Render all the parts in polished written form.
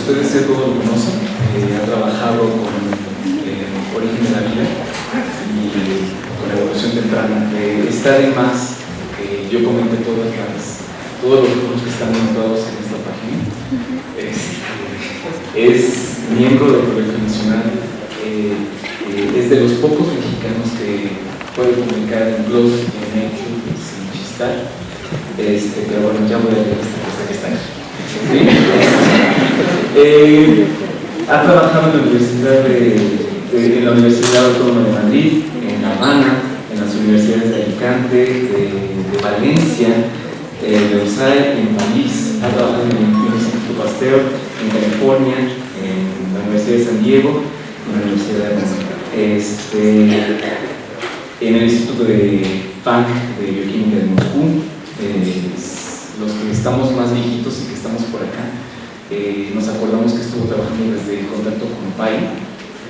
ustedes ya todos lo conocen, ha trabajado con Origen de la Vida y con la evolución temprana. Está además, yo comenté todos los grupos que están anotados en esta página. Es miembro del Colegio Nacional, es de los pocos mexicanos que puede comunicar en gloss y en hecho sin chistar, pero bueno, ya voy a leer esta cosa que está aquí. ¿Sí? Ha trabajado en la Universidad Autónoma de Madrid, en La Habana, en las universidades de Alicante, de Valencia, de Orsay, en París. Ha trabajado en el Instituto Pasteur, en California, en la Universidad de San Diego, en la Universidad en el Instituto de Funk de Bioquímica de Moscú. Los que estamos más viejitos y que estamos por acá, nos acordamos que estuvo trabajando desde el contacto con Pai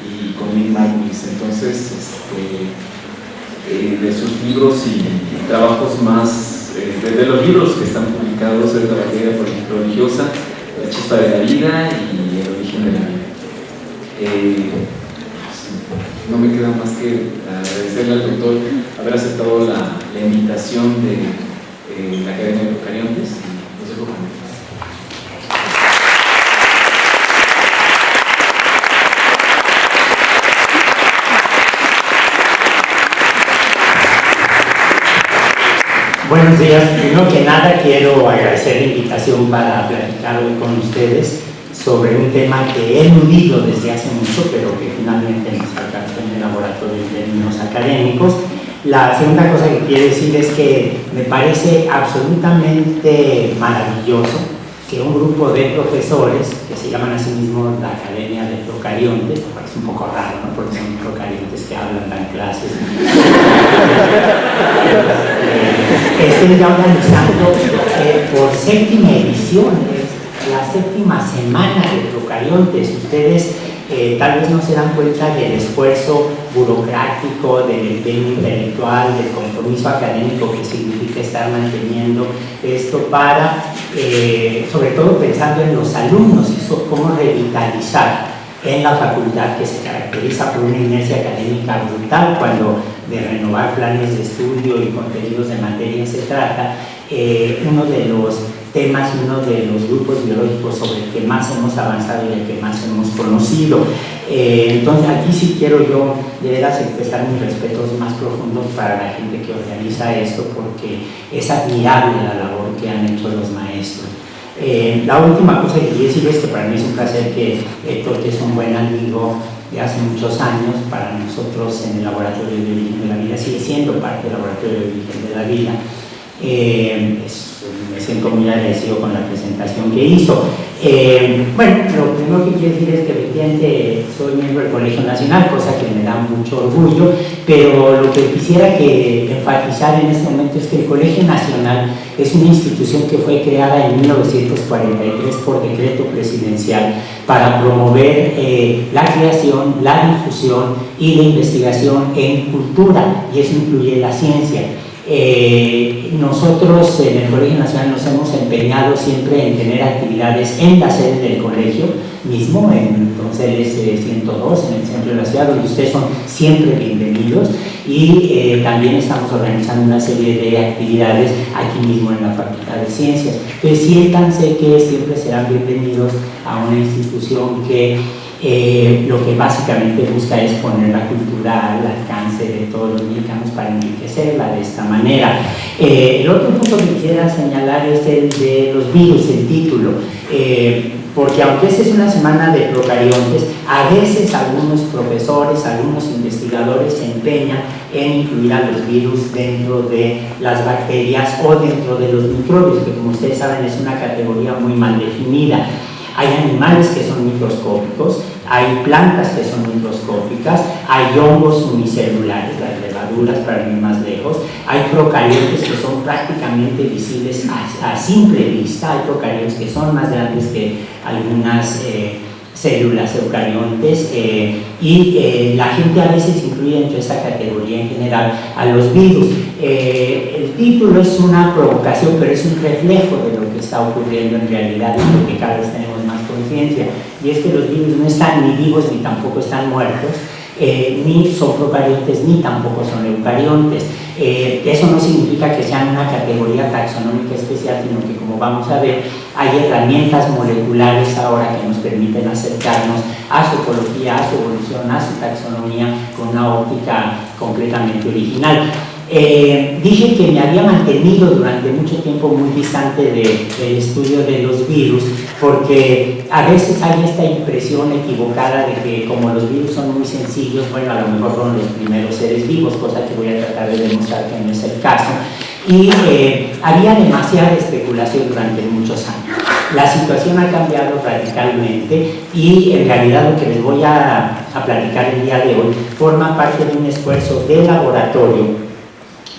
y con Lynn Margulis. Entonces, de sus libros y trabajos más, de los libros que están publicados, es La batalla religiosa, La chispa de la vida y El origen de la vida. No me queda más que agradecerle al doctor haber aceptado la invitación de la Academia de Procariontes. Los dejo con él. Buenos días. Primero que nada quiero agradecer la invitación para platicar hoy con ustedes sobre un tema que he eludido desde hace mucho, pero que finalmente nos alcanzó en el laboratorio de términos académicos. La segunda cosa que quiero decir es que me parece absolutamente maravilloso que un grupo de profesores, que se llaman a sí mismos la Academia de Procariontes, me parece un poco raro, ¿no? Porque son procariontes que hablan, dan clases, estén ya organizando por séptima edición, la séptima semana de Procariontes. Ustedes tal vez no se dan cuenta del esfuerzo burocrático, del empeño intelectual, del compromiso académico que significa estar manteniendo esto para, sobre todo pensando en los alumnos y cómo revitalizar en la facultad, que se caracteriza por una inercia académica brutal cuando de renovar planes de estudio y contenidos de materia se trata. Uno de los temas y uno de los grupos biológicos sobre el que más hemos avanzado y el que más hemos conocido. Entonces aquí sí quiero yo de veras expresar mis respetos más profundos para la gente que organiza esto, porque es admirable la labor que han hecho los maestros. La última cosa que quería decir es que para mí es un placer que Héctor, que es un buen amigo de hace muchos años, para nosotros en el Laboratorio de Origen de la Vida, sigue siendo parte del Laboratorio de Origen de la Vida. Me siento muy agradecido con la presentación que hizo. Bueno, lo primero que quiero decir es que efectivamente soy miembro del Colegio Nacional, cosa que me da mucho orgullo, pero lo que quisiera enfatizar en este momento es que el Colegio Nacional es una institución que fue creada en 1943 por decreto presidencial para promover la creación, la difusión y la investigación en cultura, y eso incluye la ciencia. Nosotros en el Colegio Nacional nos hemos empeñado siempre en tener actividades en la sede del colegio mismo, en Donceles 102, en el centro de la ciudad, donde ustedes son siempre bienvenidos, y también estamos organizando una serie de actividades aquí mismo en la Facultad de Ciencias. Entonces siéntanse que siempre serán bienvenidos a una institución que lo que básicamente busca es poner la cultura al alcance de todos los mexicanos para enriquecerla de esta manera. El otro punto que quisiera señalar es el de los virus, el título, porque aunque esta es una semana de procariontes, a veces algunos profesores, algunos investigadores se empeñan en incluir a los virus dentro de las bacterias o dentro de los microbios, que como ustedes saben es una categoría muy mal definida. Hay animales que son microscópicos, hay plantas que son microscópicas, hay hongos unicelulares, las levaduras para ir más lejos, hay procariontes que son prácticamente visibles a simple vista, hay procariontes que son más grandes que algunas células eucariontes, y la gente a veces incluye entre esta categoría en general a los virus. El título es una provocación, pero es un reflejo de lo que está ocurriendo en realidad, y lo que cada vez tenemos más conciencia. y es que los virus no están ni vivos ni tampoco están muertos, ni son procariontes ni tampoco son eucariontes. Eso no significa que sean una categoría taxonómica especial, sino que, como vamos a ver, hay herramientas moleculares ahora que nos permiten acercarnos a su ecología, a su evolución, a su taxonomía con una óptica completamente original. Dije que me había mantenido durante mucho tiempo muy distante del estudio de los virus, porque a veces hay esta impresión equivocada de que como los virus son muy sencillos, bueno, a lo mejor son los primeros seres vivos, cosa que voy a tratar de demostrar que no es el caso, y había demasiada especulación durante muchos años. La situación ha cambiado radicalmente y en realidad lo que les voy a platicar el día de hoy forma parte de un esfuerzo de laboratorio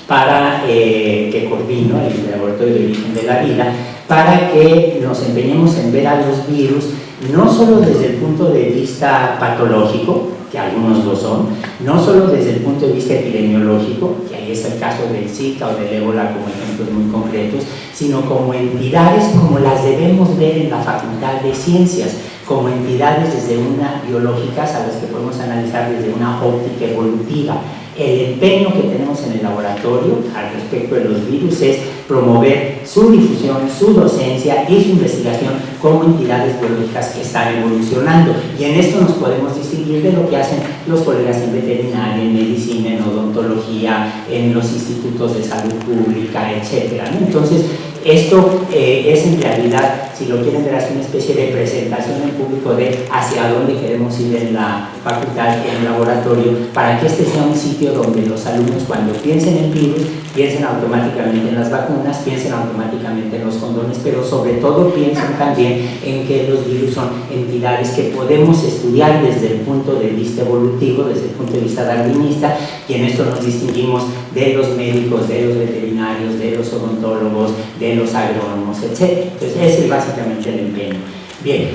para que coordino el Laboratorio de Origen de la Vida, para que nos empeñemos en ver a los virus no solo desde el punto de vista patológico, que algunos lo son, no solo desde el punto de vista epidemiológico, que ahí es el caso del Zika o del ébola como ejemplos muy concretos, sino como entidades como las debemos ver en la Facultad de Ciencias, como entidades desde una biológicas a las que podemos analizar desde una óptica evolutiva. El empeño que tenemos en el laboratorio al respecto de los virus es promover su difusión, su docencia y su investigación como entidades biológicas que están evolucionando. Y en esto nos podemos distinguir de lo que hacen los colegas en veterinaria, en medicina, en odontología, en los institutos de salud pública, etc. Entonces, esto es en realidad, si lo quieren ver, es una especie de presentación en público de hacia dónde queremos ir en la facultad, en el laboratorio, para que este sea un sitio donde los alumnos, cuando piensen en virus, piensen automáticamente en las vacunas, piensen automáticamente en los condones, pero sobre todo piensen también en que los virus son entidades que podemos estudiar desde el punto de vista evolutivo, desde el punto de vista darwinista, y en esto nos distinguimos de los médicos, de los veterinarios, de los odontólogos, de los agrónomos, etc. Entonces, ese es básicamente el empeño. Bien,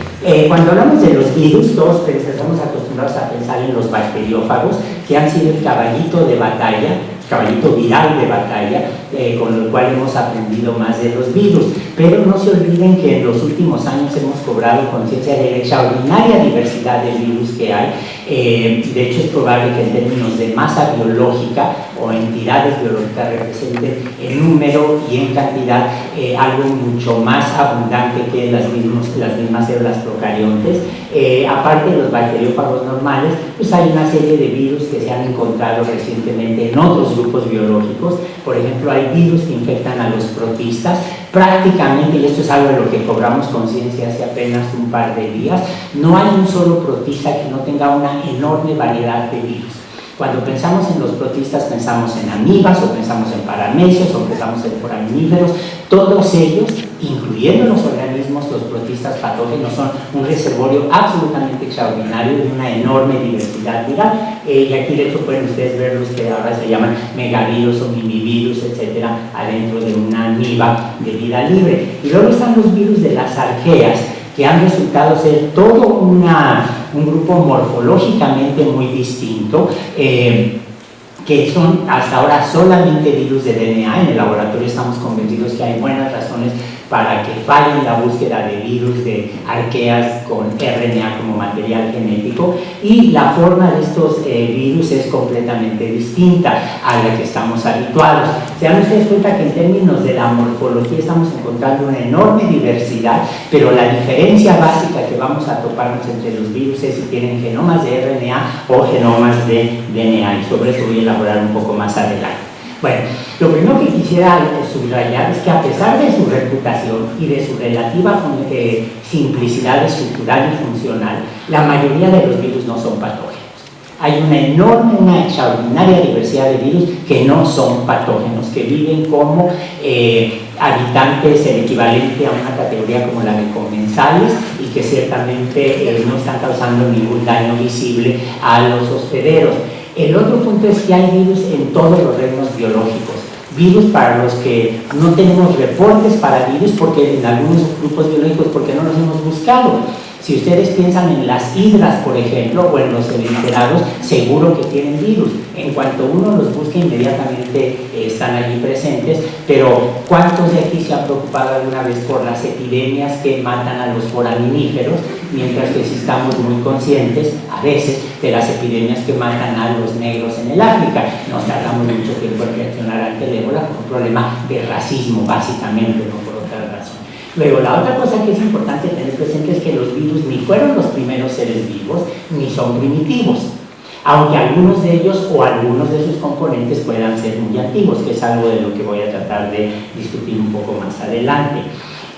cuando hablamos de los virus, todos estamos acostumbrados a pensar en los bacteriófagos, que han sido el caballito de batalla, caballito viral de batalla, con el cual hemos aprendido más de los virus. Pero no se olviden que en los últimos años hemos cobrado conciencia de la extraordinaria diversidad de virus que hay. De hecho, es probable que en términos de masa biológica o entidades biológicas representen en número y en cantidad algo mucho más abundante que las mismas células procariontes. Aparte de los bacteriófagos normales, pues hay una serie de virus que se han encontrado recientemente en otros grupos biológicos. Por ejemplo, hay virus que infectan a los protistas. Prácticamente, y esto es algo de lo que cobramos conciencia hace apenas un par de días, no hay un solo protista que no tenga una enorme variedad de virus. Cuando pensamos en los protistas, pensamos en amibas, o pensamos en paramecios, o pensamos en foraminíferos. Todos ellos, incluyendo los organismos, los protistas patógenos, son un reservorio absolutamente extraordinario de una enorme diversidad viral. Y aquí de hecho pueden ustedes ver los que ahora se llaman megavirus o minivirus, etcétera, adentro de una amiba de vida libre. Y luego están los virus de las arqueas, que han resultado ser todo un grupo morfológicamente muy distinto, que son hasta ahora solamente virus de DNA. En el laboratorio estamos convencidos que hay buenas razones para que falle la búsqueda de virus de arqueas con RNA como material genético, y la forma de estos virus es completamente distinta a la que estamos habituados. Se dan ustedes cuenta que en términos de la morfología estamos encontrando una enorme diversidad, pero la diferencia básica que vamos a toparnos entre los virus es si tienen genomas de RNA o genomas de DNA, y sobre eso voy a elaborar un poco más adelante. Bueno, lo primero que quisiera subrayar es que a pesar de su reputación y de su relativa simplicidad estructural y funcional, la mayoría de los virus no son patógenos. Hay una enorme, una extraordinaria diversidad de virus que no son patógenos, que viven como habitantes, el equivalente a una categoría como la de comensales, y que ciertamente no están causando ningún daño visible a los hospederos. El otro punto es que hay virus en todos los reinos biológicos. Virus para los que no tenemos reportes para virus, porque en algunos grupos biológicos, porque no los hemos buscado. Si ustedes piensan en las hidras, por ejemplo, o en los elinterados, seguro que tienen virus. En cuanto uno los busca, inmediatamente están allí presentes, pero ¿cuántos de aquí se han preocupado alguna vez por las epidemias que matan a los foraminíferos? Mientras que si estamos muy conscientes, a veces, de las epidemias que matan a los negros en el África. Nos tardamos mucho tiempo en reaccionar ante el ébola por un problema de racismo, básicamente, no por otra razón. Luego, la otra cosa que es importante tener presente es que los virus ni fueron los primeros seres vivos, ni son primitivos, aunque algunos de ellos o algunos de sus componentes puedan ser muy antiguos, que es algo de lo que voy a tratar de discutir un poco más adelante.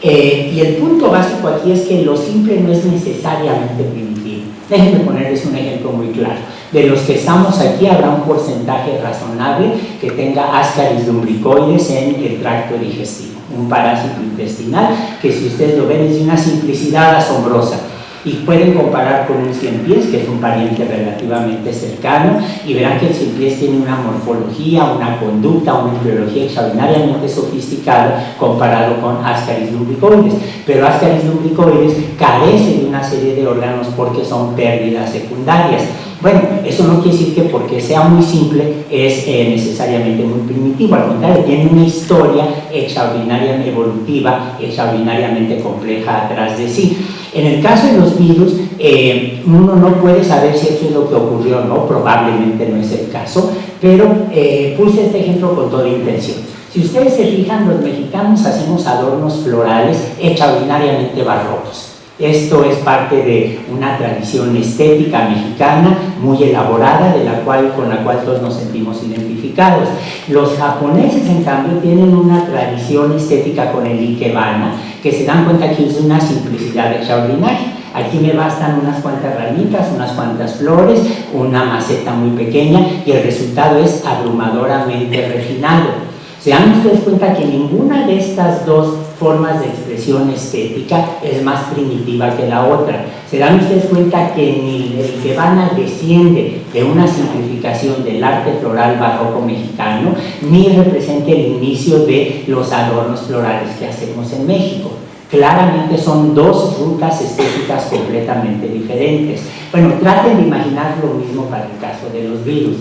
Y el punto básico aquí es que lo simple no es necesariamente primitivo. Déjenme ponerles un ejemplo muy claro. De los que estamos aquí, habrá un porcentaje razonable que tenga Ascaris lumbricoides en el tracto digestivo, un parásito intestinal que, si ustedes lo ven, es de una simplicidad asombrosa. Y pueden comparar con un ciempiés, que es un pariente relativamente cercano, y verán que el ciempiés tiene una morfología, una conducta, una embriología extraordinariamente sofisticada comparado con Ascaris lumbricoides. Pero Ascaris lumbricoides carece de una serie de órganos porque son pérdidas secundarias. Bueno, eso no quiere decir que porque sea muy simple es necesariamente muy primitivo, al contrario, tiene una historia extraordinariamente evolutiva, extraordinariamente compleja atrás de sí. En el caso de los virus, uno no puede saber si esto es lo que ocurrió o no, probablemente no es el caso, pero puse este ejemplo con toda intención. Si ustedes se fijan, los mexicanos hacemos adornos florales extraordinariamente barrocos. Esto es parte de una tradición estética mexicana muy elaborada, con la cual todos nos sentimos identificados. Los japoneses, en cambio, tienen una tradición estética con el ikebana, que se dan cuenta que es una simplicidad extraordinaria. Aquí me bastan unas cuantas ramitas, unas cuantas flores, una maceta muy pequeña, y el resultado es abrumadoramente refinado. Se dan ustedes cuenta que ninguna de estas dos formas de expresión estética es más primitiva que la otra. Se dan ustedes cuenta que ni el ikebana desciende de una simplificación del arte floral barroco mexicano, ni representa el inicio de los adornos florales que hacemos en México. Claramente son dos rutas estéticas completamente diferentes. Bueno, traten de imaginar lo mismo para el caso de los virus.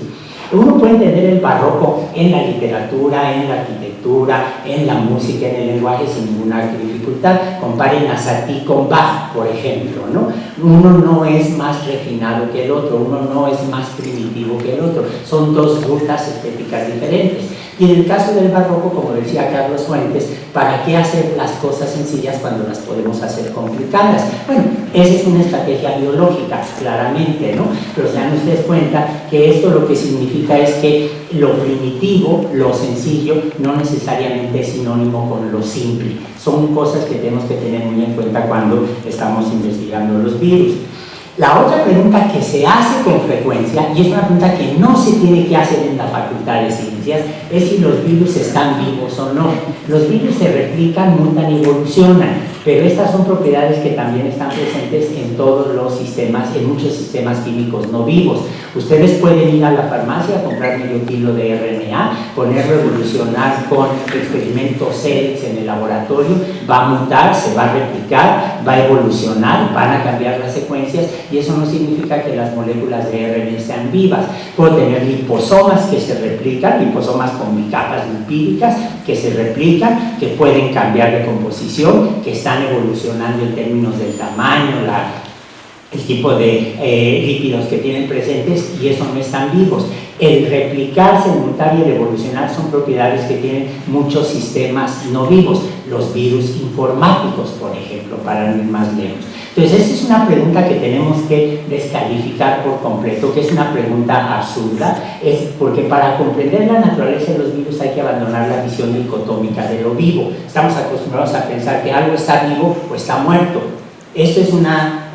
Uno puede entender el barroco en la literatura, en la arquitectura, en la música, en el lenguaje sin ninguna dificultad. Comparen a Satie con Bach, por ejemplo, ¿no? Uno no es más refinado que el otro, uno no es más primitivo que el otro. Son dos rutas estéticas diferentes. Y en el caso del barroco, como decía Carlos Fuentes, ¿para qué hacer las cosas sencillas cuando las podemos hacer complicadas? Bueno, esa es una estrategia biológica, claramente, ¿no? Pero se dan ustedes cuenta que esto lo que significa es que lo primitivo, lo sencillo, no necesariamente es sinónimo con lo simple. Son cosas que tenemos que tener muy en cuenta cuando estamos investigando los virus. La otra pregunta que se hace con frecuencia, y es una pregunta que no se tiene que hacer en la Facultad de Ciencias, es si los virus están vivos o no. Los virus se replican, mutan y evolucionan, pero estas son propiedades que también están presentes en todos los sistemas, en muchos sistemas químicos no vivos. Ustedes pueden ir a la farmacia a comprar medio kilo de RNA, ponerlo a evolucionar con experimentos CELS en el laboratorio, va a mutar, se va a replicar, va a evolucionar, van a cambiar las secuencias, y eso no significa que las moléculas de RNA sean vivas. Puedo tener liposomas que se replican, liposomas con bicapas lipídicas que se replican, que pueden cambiar de composición, que están evolucionando en términos del tamaño, el tipo de lípidos que tienen presentes, y eso no están vivos. El replicarse, el mutar y el evolucionar son propiedades que tienen muchos sistemas no vivos, los virus informáticos, por ejemplo, para no ir más lejos. Entonces, esa es una pregunta que tenemos que descalificar por completo, que es una pregunta absurda, es porque para comprender la naturaleza de los virus hay que abandonar la visión dicotómica de lo vivo. Estamos acostumbrados a pensar que algo está vivo o está muerto. Esto es una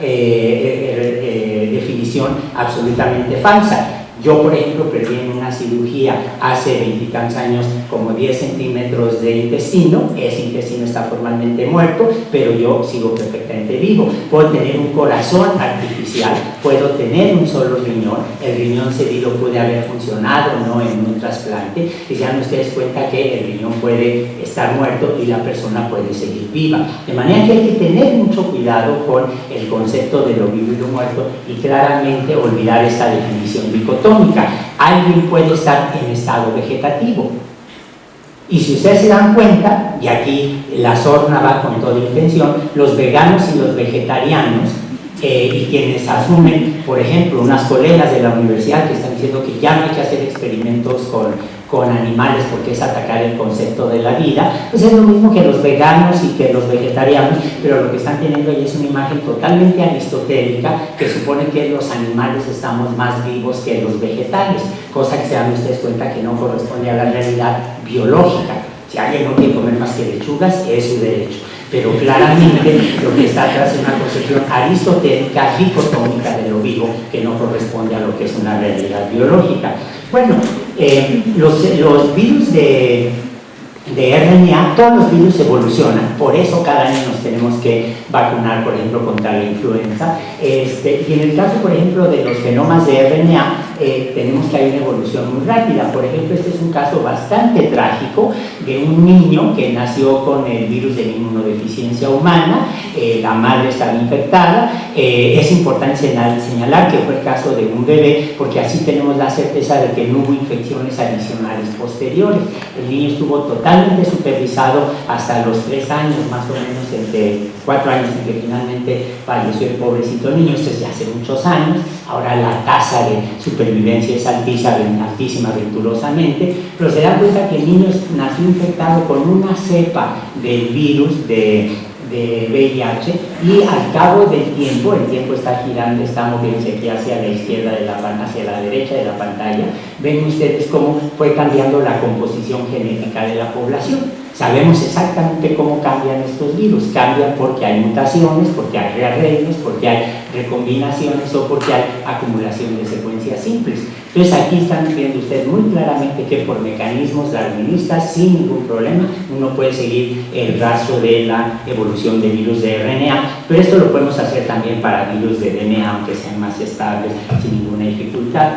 definición absolutamente falsa. Yo, por ejemplo, perdí en una cirugía tendría hace 20 y tantos años como 10 centímetros de intestino, ese intestino está formalmente muerto, pero yo sigo perfectamente vivo. Puedo tener un corazón artificial, puedo tener un solo riñón, el riñón cedido puede haber funcionado o no en un trasplante, y se dan ustedes cuenta que el riñón puede estar muerto y la persona puede seguir viva. De manera que hay que tener mucho cuidado con el concepto de lo vivo y lo muerto y claramente olvidar esta definición dicotómica. Alguien puede estar en estado vegetativo. Y si ustedes se dan cuenta, y aquí la sorna va con toda intención, los veganos y los vegetarianos, y quienes asumen, por ejemplo, unas colegas de la universidad que están diciendo que ya no hay que hacer experimentos con animales porque es atacar el concepto de la vida, pues es lo mismo que los veganos y que los vegetarianos, pero lo que están teniendo ahí es una imagen totalmente aristotélica que supone que los animales estamos más vivos que los vegetales, cosa que se dan ustedes cuenta que no corresponde a la realidad biológica. Si alguien no quiere comer más que lechugas, es su derecho. Pero claramente lo que está atrás es una concepción aristotélica, dicotómica de lo vivo, que no corresponde a lo que es una realidad biológica. Bueno, los virus de RNA, todos los virus evolucionan, por eso cada año nos tenemos que vacunar, por ejemplo, contra la influenza. Y en el caso, por ejemplo, de los genomas de RNA, tenemos que hay una evolución muy rápida. Por ejemplo, este es un caso bastante trágico de un niño que nació con el virus de la inmunodeficiencia humana, la madre estaba infectada. Es importante señalar que fue el caso de un bebé, porque así tenemos la certeza de que no hubo infecciones adicionales posteriores. El niño estuvo totalmente supervisado hasta los 3 años, más o menos entre 4 años, en que finalmente falleció el pobrecito niño. Esto es de hace muchos años. Ahora la tasa de supervivencia es altísima venturosamente, pero se dan cuenta que el niño nació infectado con una cepa del virus de VIH y al cabo del tiempo, el tiempo está girando, está moviéndose aquí hacia la izquierda hacia la derecha de la pantalla, ven ustedes cómo fue cambiando la composición genética de la población. Sabemos exactamente cómo cambian estos virus. Cambian porque hay mutaciones, porque hay rearreglos, porque hay recombinaciones o porque hay acumulación de secuencias simples. Entonces aquí están viendo ustedes muy claramente que por mecanismos darwinistas, sin ningún problema, uno puede seguir el rastro de la evolución de virus de RNA, pero esto lo podemos hacer también para virus de DNA, aunque sean más estables, sin ninguna dificultad.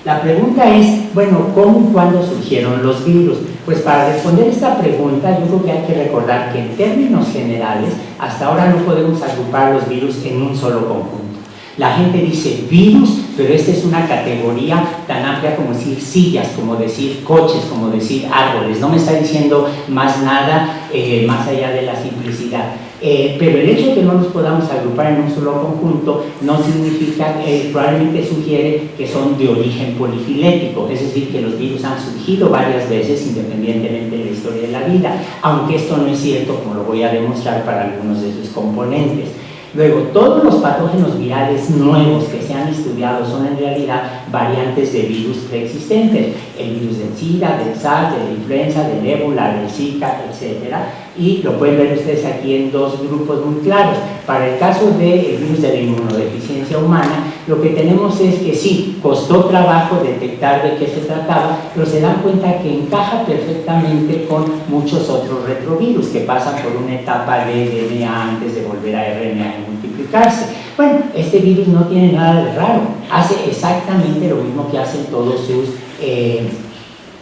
La pregunta es, bueno, ¿cómo y cuándo surgieron los virus? Pues para responder esta pregunta, yo creo que hay que recordar que en términos generales, hasta ahora no podemos agrupar los virus en un solo conjunto. La gente dice virus, pero esta es una categoría tan amplia como decir sillas, como decir coches, como decir árboles. No me está diciendo más nada más allá de la simplicidad. Pero el hecho de que no los podamos agrupar en un solo conjunto no significa, probablemente sugiere que son de origen polifilético, es decir, que los virus han surgido varias veces independientemente de la historia de la vida, aunque esto no es cierto, como lo voy a demostrar para algunos de sus componentes. Luego, todos los patógenos virales nuevos que se han estudiado son en realidad variantes de virus preexistentes, el virus del SIDA, del SARS, de la influenza, del ébola, del Zika, etc. Y lo pueden ver ustedes aquí en dos grupos muy claros. Para el caso del virus de la inmunodeficiencia humana, lo que tenemos es que sí, costó trabajo detectar de qué se trataba, pero se dan cuenta que encaja perfectamente con muchos otros retrovirus que pasan por una etapa de DNA antes de volver a RNA y multiplicarse. Bueno, este virus no tiene nada de raro, hace exactamente lo mismo que hacen todos sus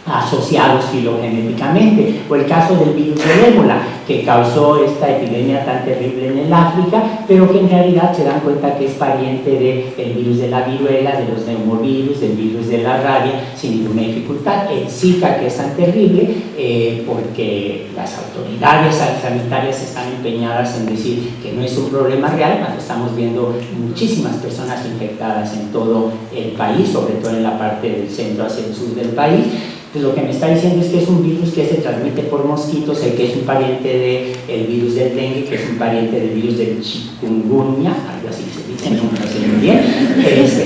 asociados filogenéticamente, o el caso del virus del ébola, que causó esta epidemia tan terrible en el África, pero que en realidad se dan cuenta que es pariente del virus de la viruela, de los neumovirus, del virus de la rabia, sin ninguna dificultad. El Zika, que es tan terrible, porque las autoridades sanitarias están empeñadas en decir que no es un problema real, cuando estamos viendo muchísimas personas infectadas en todo el país, sobre todo en la parte del centro hacia el sur del país. Pues lo que me está diciendo es que es un virus que se transmite por mosquitos, el que es un pariente del virus del dengue, que es un pariente del virus del chikungunya, algo así se dice, no me sé muy bien,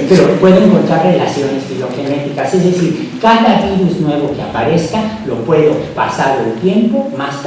pero puede encontrar relaciones filogenéticas, es decir, cada virus nuevo que aparezca lo puedo, pasado el tiempo, más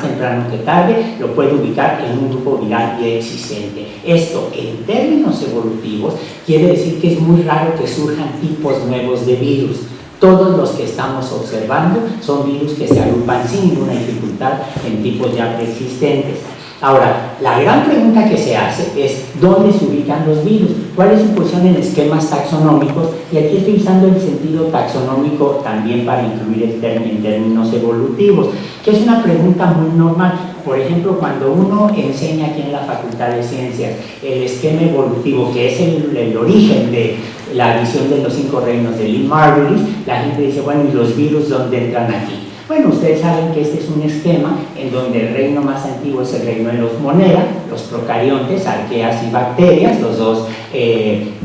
temprano que tarde, lo puedo ubicar en un grupo viral ya existente. Esto, en términos evolutivos, quiere decir que es muy raro que surjan tipos nuevos de virus. Todos los que estamos observando son virus que se agrupan sin ninguna dificultad en tipos ya preexistentes. Ahora, la gran pregunta que se hace es ¿dónde se ubican los virus? ¿Cuál es su posición en esquemas taxonómicos? Y aquí estoy usando el sentido taxonómico también para incluir el término en términos evolutivos, que es una pregunta muy normal. Por ejemplo, cuando uno enseña aquí en la Facultad de Ciencias el esquema evolutivo, que es el origen de la visión de los 5 reinos de Lynn Margulis, la gente dice, bueno, ¿y los virus dónde entran aquí? Bueno, ustedes saben que este es un esquema en donde el reino más antiguo es el reino de los Monera, los procariontes, arqueas y bacterias, los dos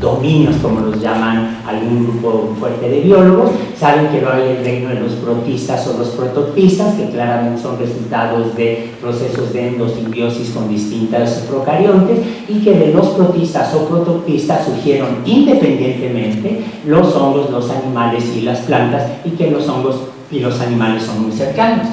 dominios, como los llaman algún grupo fuerte de biólogos. Saben que luego hay el reino de los protistas o los protopistas, que claramente son resultados de procesos de endosimbiosis con distintos procariontes, y que de los protistas o protopistas surgieron independientemente los hongos, los animales y las plantas, y que los hongos y los animales son muy cercanos.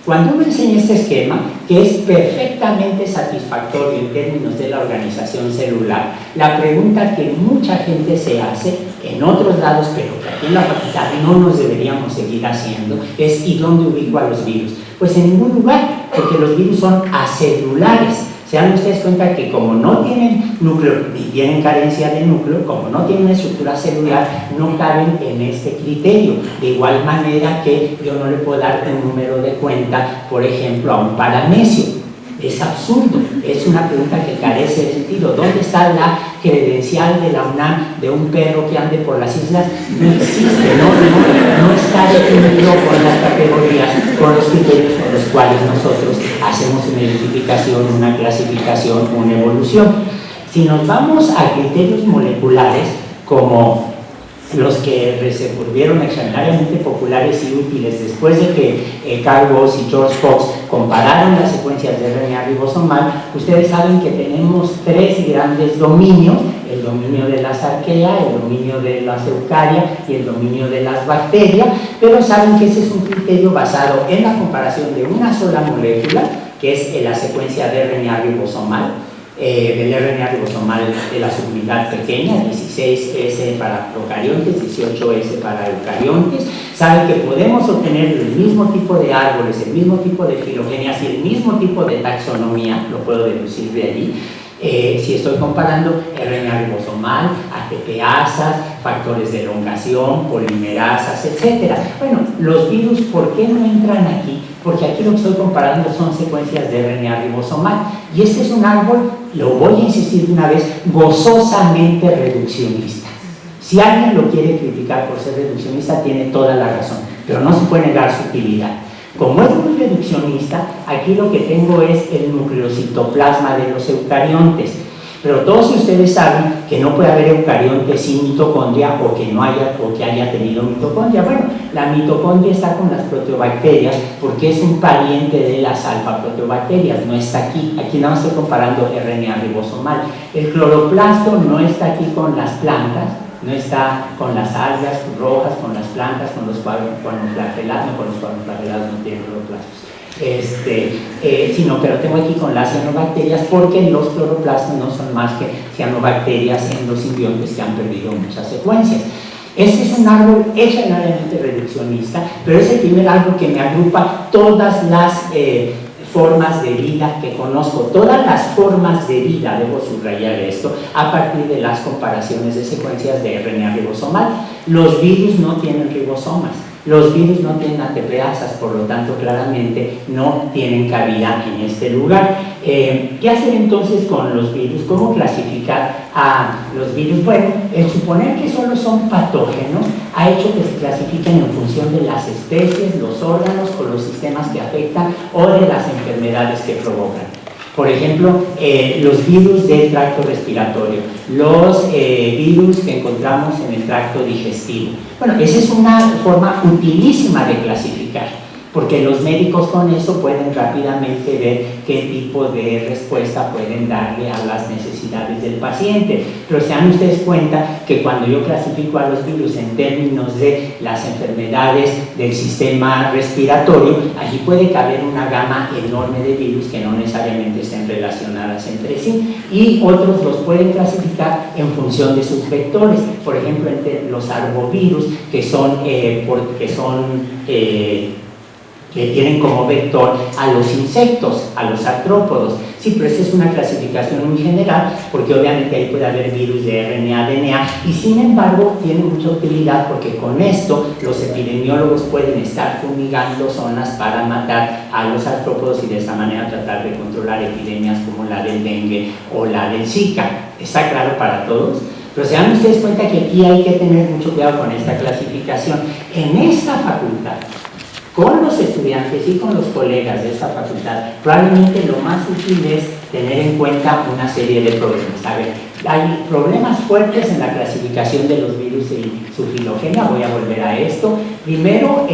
Cuando uno enseña este esquema, que es perfectamente satisfactorio en términos de la organización celular, la pregunta que mucha gente se hace en otros lados, pero que aquí en la facultad no nos deberíamos seguir haciendo, es ¿y dónde ubico a los virus? Pues en ningún lugar, porque los virus son acelulares. Se dan ustedes cuenta que como no tienen núcleo y tienen carencia de núcleo, como no tienen estructura celular, no caben en este criterio. De igual manera que yo no le puedo dar un número de cuenta, por ejemplo, a un paramecio. Es absurdo, es una pregunta que carece de sentido. ¿Dónde está la credencial de la UNAM de un perro que ande por las islas? No existe, no está definido con las categorías, con los criterios con los cuales nosotros hacemos una identificación, una clasificación, una evolución. Si nos vamos a criterios moleculares como los que se volvieron extraordinariamente populares y útiles después de que Carl Woese y George Fox compararon las secuencias de RNA ribosomal, ustedes saben que tenemos 3 grandes dominios: el dominio de las arqueas, el dominio de las eucarias y el dominio de las bacterias, pero saben que ese es un criterio basado en la comparación de una sola molécula, que es la secuencia de RNA ribosomal, del RNA ribosomal de la subunidad pequeña, 16S para procariontes, 18S para eucariontes. Saben que podemos obtener el mismo tipo de árboles, el mismo tipo de filogenias y el mismo tipo de taxonomía, lo puedo deducir de allí. Si estoy comparando RNA ribosomal, ATPasas, factores de elongación, polimerasas, etc. Bueno, los virus, ¿por qué no entran aquí? Porque aquí lo que estoy comparando son secuencias de RNA ribosomal. Y este es un árbol, lo voy a insistir de una vez, gozosamente reduccionista. Si alguien lo quiere criticar por ser reduccionista, tiene toda la razón, pero no se puede negar su utilidad. Como es muy reduccionista, aquí lo que tengo es el nucleocitoplasma de los eucariontes. Pero todos ustedes saben que no puede haber eucariontes sin mitocondria o que haya tenido mitocondria. Bueno, la mitocondria está con las proteobacterias porque es un pariente de las alfa-proteobacterias, no está aquí. Aquí nada más estoy comparando RNA ribosomal. El cloroplasto no está aquí con las plantas, no está con las algas rojas, con las plantas, con los cuadroflagelados, no, con los cuadroflagelados no tienen cloroplastos. Pero tengo aquí con las cianobacterias porque los cloroplastos no son más que cianobacterias en los simbiontes que han perdido muchas secuencias. Este es un árbol extraordinariamente reduccionista, pero es el primer árbol que me agrupa todas las formas de vida que conozco, todas las formas de vida, debo subrayar esto, a partir de las comparaciones de secuencias de RNA ribosomal. Los virus no tienen ribosomas. Los virus no tienen ATPasas, por lo tanto, claramente no tienen cabida en este lugar. ¿Qué hacer entonces con los virus? ¿Cómo clasificar a los virus? Bueno, el suponer que solo son patógenos ha hecho que se clasifiquen en función de las especies, los órganos o los sistemas que afectan o de las enfermedades que provocan. Por ejemplo, los virus del tracto respiratorio, los virus que encontramos en el tracto digestivo. Bueno, esa es una forma utilísima de clasificar. porque los médicos con eso pueden rápidamente ver qué tipo de respuesta pueden darle a las necesidades del paciente. Pero se dan ustedes cuenta que cuando yo clasifico a los virus en términos de las enfermedades del sistema respiratorio, allí puede caber una gama enorme de virus que no necesariamente estén relacionadas entre sí, y otros los pueden clasificar en función de sus vectores. Por ejemplo, entre los arbovirus, que tienen como vector a los insectos, a los artrópodos. Sí, pero esa es una clasificación muy general, porque obviamente ahí puede haber virus de RNA, DNA, y sin embargo tiene mucha utilidad porque con esto los epidemiólogos pueden estar fumigando zonas para matar a los artrópodos y de esa manera tratar de controlar epidemias como la del dengue o la del Zika. ¿Está claro para todos? Pero se dan ustedes cuenta que aquí hay que tener mucho cuidado con esta clasificación. En esta facultad, con los estudiantes y con los colegas de esta facultad, probablemente lo más útil es tener en cuenta una serie de problemas. A ver, hay problemas fuertes en la clasificación de los virus y su filogenia. Voy a volver a esto. Primero,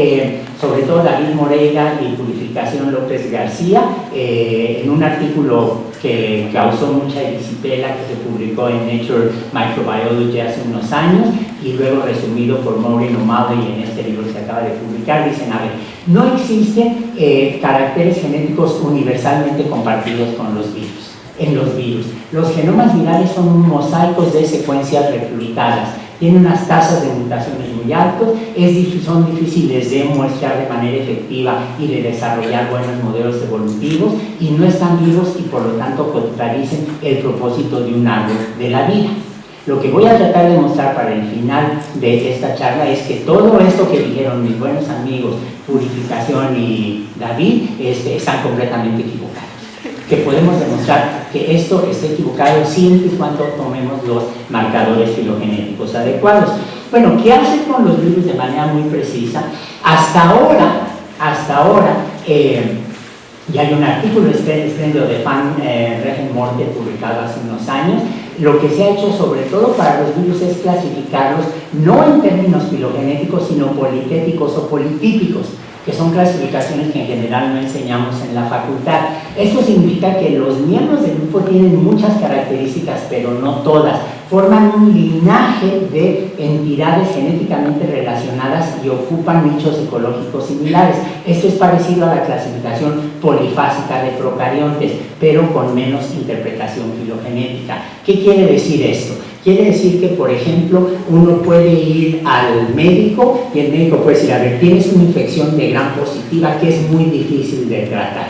sobre todo David Moreira y Purificación López García, en un artículo que causó mucha disipela, que se publicó en Nature Microbiology hace unos años y luego resumido por Maureen O'Malley en este libro que se acaba de publicar. Dicen, a ver, no existen caracteres genéticos universalmente compartidos con los virus. En los virus, los genomas virales son mosaicos de secuencias reclutadas, tienen unas tasas de mutaciones muy altas, son difíciles de muestrear de manera efectiva y de desarrollar buenos modelos evolutivos, y no están vivos y por lo tanto contradicen el propósito de un árbol de la vida. Lo que voy a tratar de mostrar para el final de esta charla es que todo esto que dijeron mis buenos amigos Purificación y David están completamente equivocados. Que podemos demostrar que esto está equivocado siempre y cuando tomemos los marcadores filogenéticos adecuados. Bueno, ¿qué hace con los virus de manera muy precisa? Hasta ahora, y hay un artículo espléndido de Van Regenmorte publicado hace unos años. Lo que se ha hecho sobre todo para los virus es clasificarlos no en términos filogenéticos, sino politéticos o politípicos, que son clasificaciones que en general no enseñamos en la facultad. Esto significa que los miembros del grupo tienen muchas características, pero no todas. Forman un linaje de entidades genéticamente relacionadas y ocupan nichos ecológicos similares. Esto es parecido a la clasificación polifásica de procariontes, pero con menos interpretación filogenética. ¿Qué quiere decir esto? Quiere decir que, por ejemplo, uno puede ir al médico y el médico puede decir, a ver, tienes una infección de gram positiva que es muy difícil de tratar.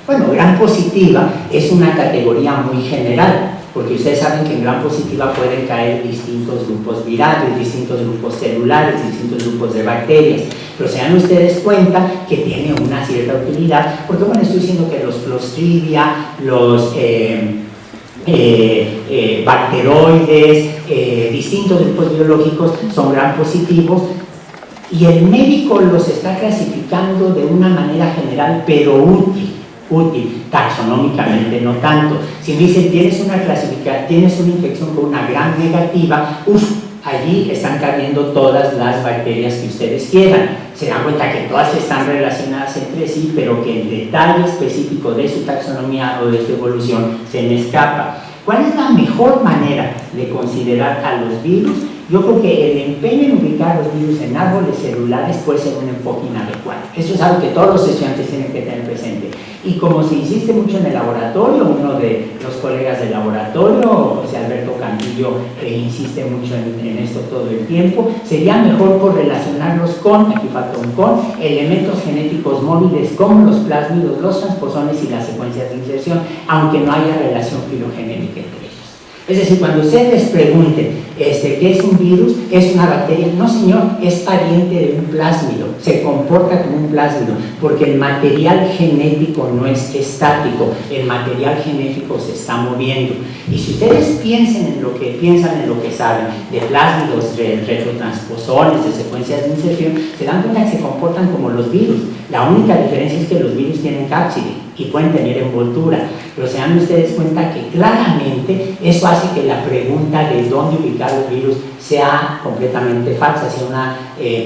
Bueno, gram positiva es una categoría muy general, porque ustedes saben que en gram positiva pueden caer distintos grupos virales, distintos grupos celulares, distintos grupos de bacterias, pero se dan ustedes cuenta que tiene una cierta utilidad, porque bueno, estoy diciendo que los Clostridia, los bacteroides, distintos grupos biológicos son gram positivos, y el médico los está clasificando de una manera general, pero útil, taxonómicamente no tanto. Si me dicen tienes una infección con una gram negativa, allí están cabiendo todas las bacterias que ustedes quieran. Se dan cuenta que todas están relacionadas entre sí, pero que el detalle específico de su taxonomía o de su evolución se me escapa. ¿Cuál es la mejor manera de considerar a los virus? Yo creo que el empeño en ubicar los virus en árboles celulares puede ser un enfoque inadecuado. Eso es algo que todos los estudiantes tienen que tener presente. Y como se insiste mucho en el laboratorio, uno de los colegas del laboratorio, José Alberto Cantillo, insiste mucho en esto todo el tiempo, sería mejor correlacionarlos con, aquí falta un con, elementos genéticos móviles como los plásmidos, los transposones y las secuencias de inserción, aunque no haya relación filogenética entre ellos. Es decir, cuando ustedes pregunten ¿qué es un virus? ¿Es una bacteria? No, señor, es pariente de un plásmido, se comporta como un plásmido, porque el material genético no es estático, el material genético se está moviendo. Y si ustedes piensan en lo que saben de plásmidos, de retrotransposones, de secuencias de inserción, se dan cuenta que se comportan como los virus. La única diferencia es que los virus tienen cápside. y pueden tener envoltura, pero se dan ustedes cuenta que claramente eso hace que la pregunta de dónde ubicar los virus sea completamente falsa, sea una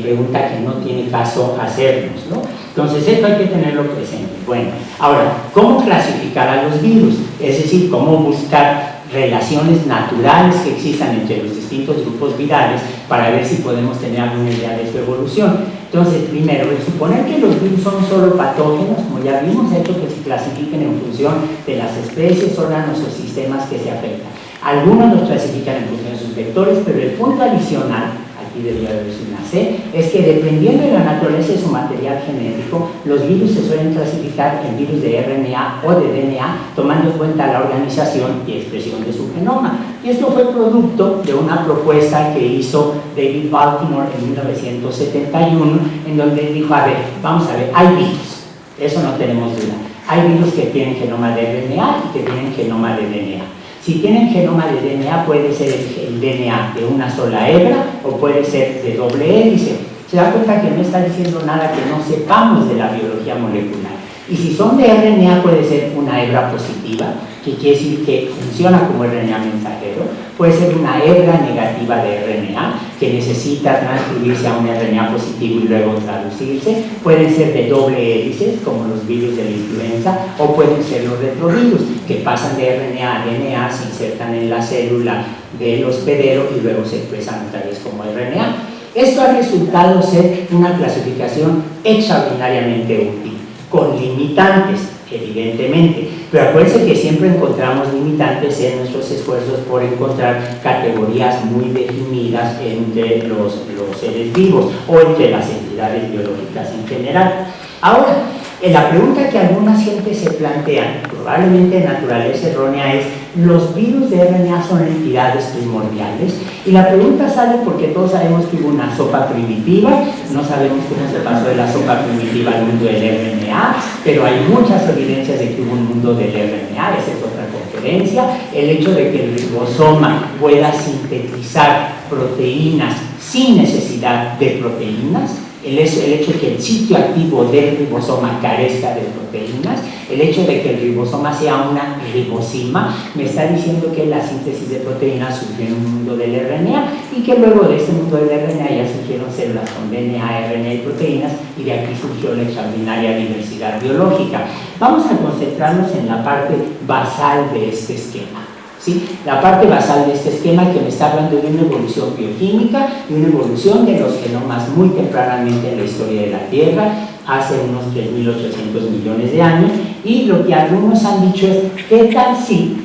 pregunta que no tiene caso hacernos, ¿no? Entonces esto hay que tenerlo presente. Bueno, ahora, ¿cómo clasificar a los virus? Es decir, ¿cómo buscar relaciones naturales que existan entre los distintos grupos virales para ver si podemos tener alguna idea de su evolución? Entonces, primero, el suponer que los virus son solo patógenos, como ya vimos, hecho que se clasifiquen en función de las especies, órganos o sistemas que se afectan. Algunos los clasifican en función de sus vectores, pero el punto adicional, aquí debería haberse una C, es que dependiendo de la naturaleza de su material genético, los virus se suelen clasificar en virus de RNA o de DNA, tomando en cuenta la organización y expresión de su genoma. Y esto fue producto de una propuesta que hizo David Baltimore en 1971, en donde dijo, a ver, vamos a ver, hay virus, eso no tenemos duda. Hay virus que tienen genoma de RNA y que tienen genoma de DNA. Si tienen genoma de DNA, puede ser el DNA de una sola hebra o puede ser de doble hélice. Se da cuenta que no está diciendo nada que no sepamos de la biología molecular. Y si son de RNA, puede ser una hebra positiva, que quiere decir que funciona como RNA mensajero. Puede ser una hebra negativa de RNA, que necesita transcribirse a un RNA positivo y luego traducirse. Pueden ser de doble hélices, como los virus de la influenza, o pueden ser los retrovirus, que pasan de RNA a DNA, se insertan en la célula del hospedero y luego se expresan otra vez como RNA. Esto ha resultado ser una clasificación extraordinariamente útil, con limitantes, evidentemente, pero acuérdense que siempre encontramos limitantes en nuestros esfuerzos por encontrar categorías muy definidas entre los seres vivos o entre las entidades biológicas en general. Ahora, la pregunta que algunas gentes se plantean, probablemente de naturaleza errónea, es: ¿los virus de RNA son entidades primordiales? Y la pregunta sale porque todos sabemos que hubo una sopa primitiva, no sabemos cómo se pasó de la sopa primitiva al mundo del RNA, pero hay muchas evidencias de que hubo un mundo del RNA, esa es otra conferencia. El hecho de que el ribosoma pueda sintetizar proteínas sin necesidad de proteínas, el hecho de que el sitio activo del ribosoma carezca de proteínas, el hecho de que el ribosoma sea una ribosima, me está diciendo que la síntesis de proteínas surgió en un mundo del RNA y que luego de este mundo del RNA ya surgieron células con DNA, RNA y proteínas, y de aquí surgió la extraordinaria diversidad biológica. Vamos a concentrarnos en la parte basal de este esquema. ¿Sí? La parte basal de este esquema, que me está hablando de una evolución bioquímica y una evolución de los genomas muy tempranamente en la historia de la Tierra, hace unos 3.800 millones de años, y lo que algunos han dicho es: ¿qué tal si,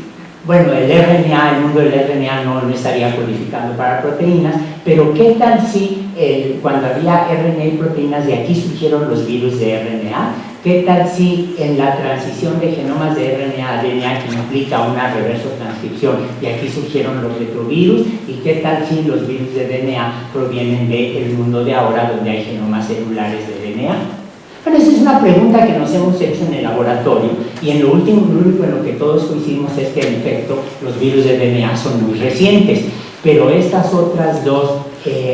bueno, el RNA, el mundo del RNA no estaría codificando para proteínas, pero qué tal si cuando había RNA y proteínas, de aquí surgieron los virus de RNA? ¿Qué tal si en la transición de genomas de RNA a DNA, que implica una reverso transcripción, y aquí surgieron los retrovirus? ¿Y qué tal si los virus de DNA provienen del mundo de ahora, donde hay genomas celulares de DNA? Bueno, esa es una pregunta que nos hemos hecho en el laboratorio, y en lo único en lo que todos coincidimos es que en efecto los virus de DNA son muy recientes, pero estas otras dos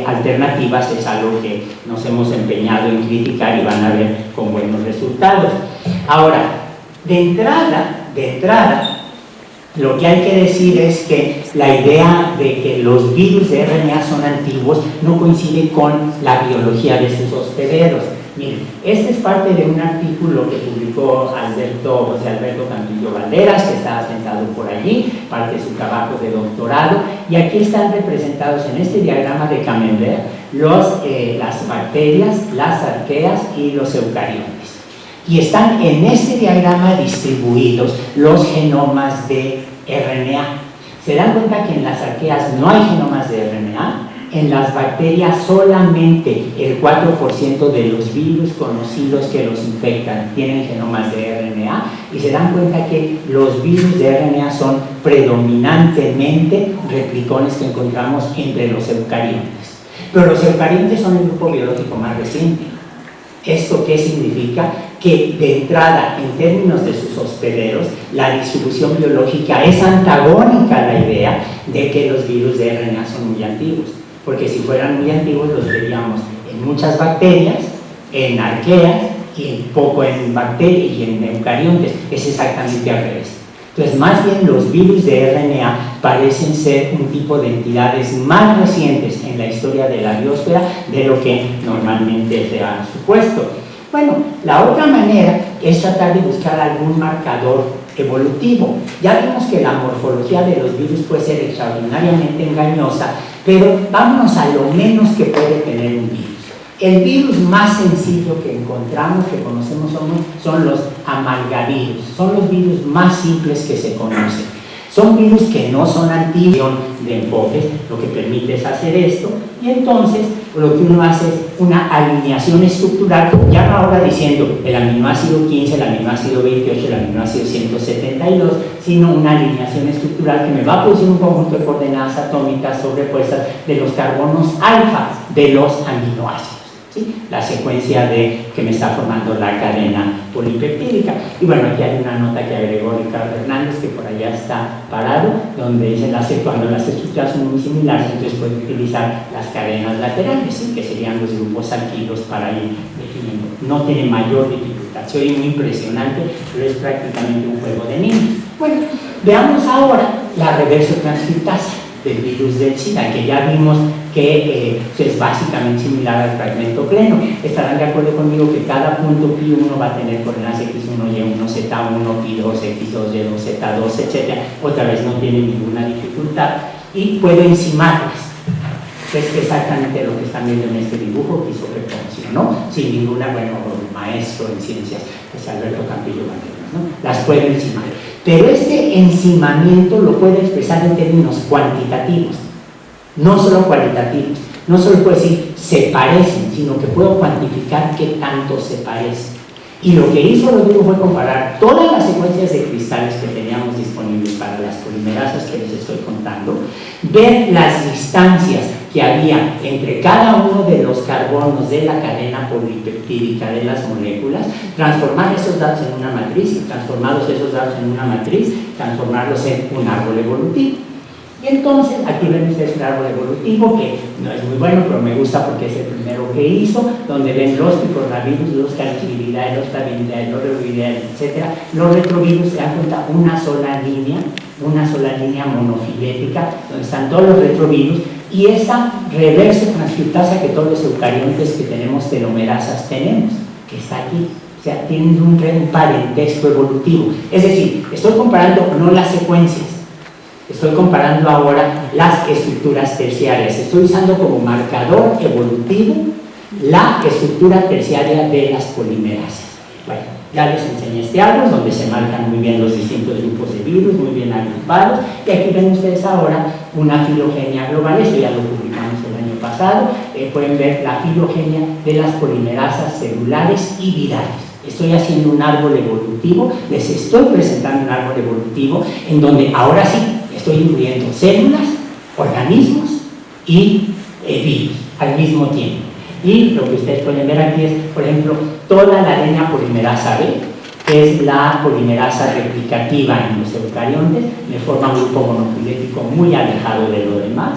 alternativas es algo que nos hemos empeñado en criticar y van a ver con buenos resultados. Ahora, de entrada, lo que hay que decir es que la idea de que los virus de RNA son antiguos no coincide con la biología de sus hospederos. Miren, este es parte de un artículo que publicó Alberto Campillo Valderas, que está sentado por allí, parte de su trabajo de doctorado, y aquí están representados en este diagrama de Camembert las bacterias, las arqueas y los eucariotes. Y están en este diagrama distribuidos los genomas de RNA. Se dan cuenta que en las arqueas no hay genomas de RNA. En las bacterias solamente el 4% de los virus conocidos que los infectan tienen genomas de RNA, y se dan cuenta que los virus de RNA son predominantemente replicones que encontramos entre los eucariontes. Pero los eucariontes son el grupo biológico más reciente. ¿Esto qué significa? Que de entrada, en términos de sus hospederos, la distribución biológica es antagónica a la idea de que los virus de RNA son muy antiguos. Porque si fueran muy antiguos los veríamos en muchas bacterias, en arqueas y poco en bacterias y en eucariontes, es exactamente al revés. Entonces, más bien los virus de RNA parecen ser un tipo de entidades más recientes en la historia de la biosfera de lo que normalmente se ha supuesto. Bueno, la otra manera es tratar de buscar algún marcador evolutivo. Ya vimos que la morfología de los virus puede ser extraordinariamente engañosa, pero vámonos a lo menos que puede tener un virus. El virus más sencillo que encontramos, que conocemos, son los amalgavirus. Son los virus más simples que se conocen. Son virus que no son antivirus de enfoques, lo que permite es hacer esto, y entonces lo que uno hace es una alineación estructural, ya no ahora diciendo el aminoácido 15, el aminoácido 28, el aminoácido 172, sino una alineación estructural que me va a producir un conjunto de coordenadas atómicas sobrepuestas de los carbonos alfa de los aminoácidos. ¿Sí? La secuencia que me está formando la cadena polipeptídica. Y bueno, aquí hay una nota que agregó Ricardo Hernández, que por allá está parado, donde dice cuando las estructuras son muy similares, entonces puede utilizar las cadenas laterales, ¿sí? Que serían los grupos alquilos para ir definiendo. No tiene mayor dificultad, se oye muy impresionante, pero es prácticamente un juego de niños. Bueno, veamos ahora la reverso transcriptasa del virus del SIDA, que ya vimos que es básicamente similar al fragmento pleno. Estarán de acuerdo conmigo que cada punto pi1 va a tener coordenadas x1, y1, z1, pi2, x2, y2, z2, etc. Otra vez no tiene ninguna dificultad y puedo encimarlas. Es exactamente lo que están viendo en este dibujo que hizo Reconcio, ¿no? Sin ninguna, bueno, maestro en ciencias, que es Alberto Campillo Banderas, ¿no? Las puedo encimar. Pero este encimamiento lo puedo expresar en términos cuantitativos, no solo cualitativos. No solo puedo decir se parecen, sino que puedo cuantificar qué tanto se parecen. Y lo que hizo Rodrigo fue comparar todas las secuencias de cristales que teníamos disponibles para las polimerasas que les estoy contando, ver las distancias que había entre cada uno de los carbonos de la cadena polipeptídica de las moléculas, transformar esos datos en una matriz y transformados esos datos en una matriz, transformarlos en un árbol evolutivo. Y entonces, aquí ven ustedes un árbol evolutivo que no es muy bueno, pero me gusta porque es el primero que hizo, donde ven los picornavirus, los calcivirales, los tavirales, los retrovirales, etc. Los retrovirus se dan cuenta una sola línea monofilética, donde están todos los retrovirus, y esa reverso transcriptasa que todos los eucariontes que tenemos telomerasas tenemos, que está aquí. O sea, tienen un parentesco evolutivo. Es decir, estoy comparando no las secuencias, estoy comparando ahora las estructuras terciarias. Estoy usando como marcador evolutivo la estructura terciaria de las polimerasas. Bueno, ya les enseñé este árbol donde se marcan muy bien los distintos grupos de virus, muy bien agrupados. Y aquí ven ustedes ahora una filogenia global. Esto ya lo publicamos el año pasado. Pueden ver la filogenia de las polimerasas celulares y virales. Estoy haciendo un árbol evolutivo, les estoy presentando un árbol evolutivo en donde ahora sí estoy incluyendo células, organismos y virus al mismo tiempo. Y lo que ustedes pueden ver aquí es, por ejemplo, toda la ADN polimerasa B, que es la polimerasa replicativa en los eucariontes, me forma un grupo monofilético muy alejado de lo demás.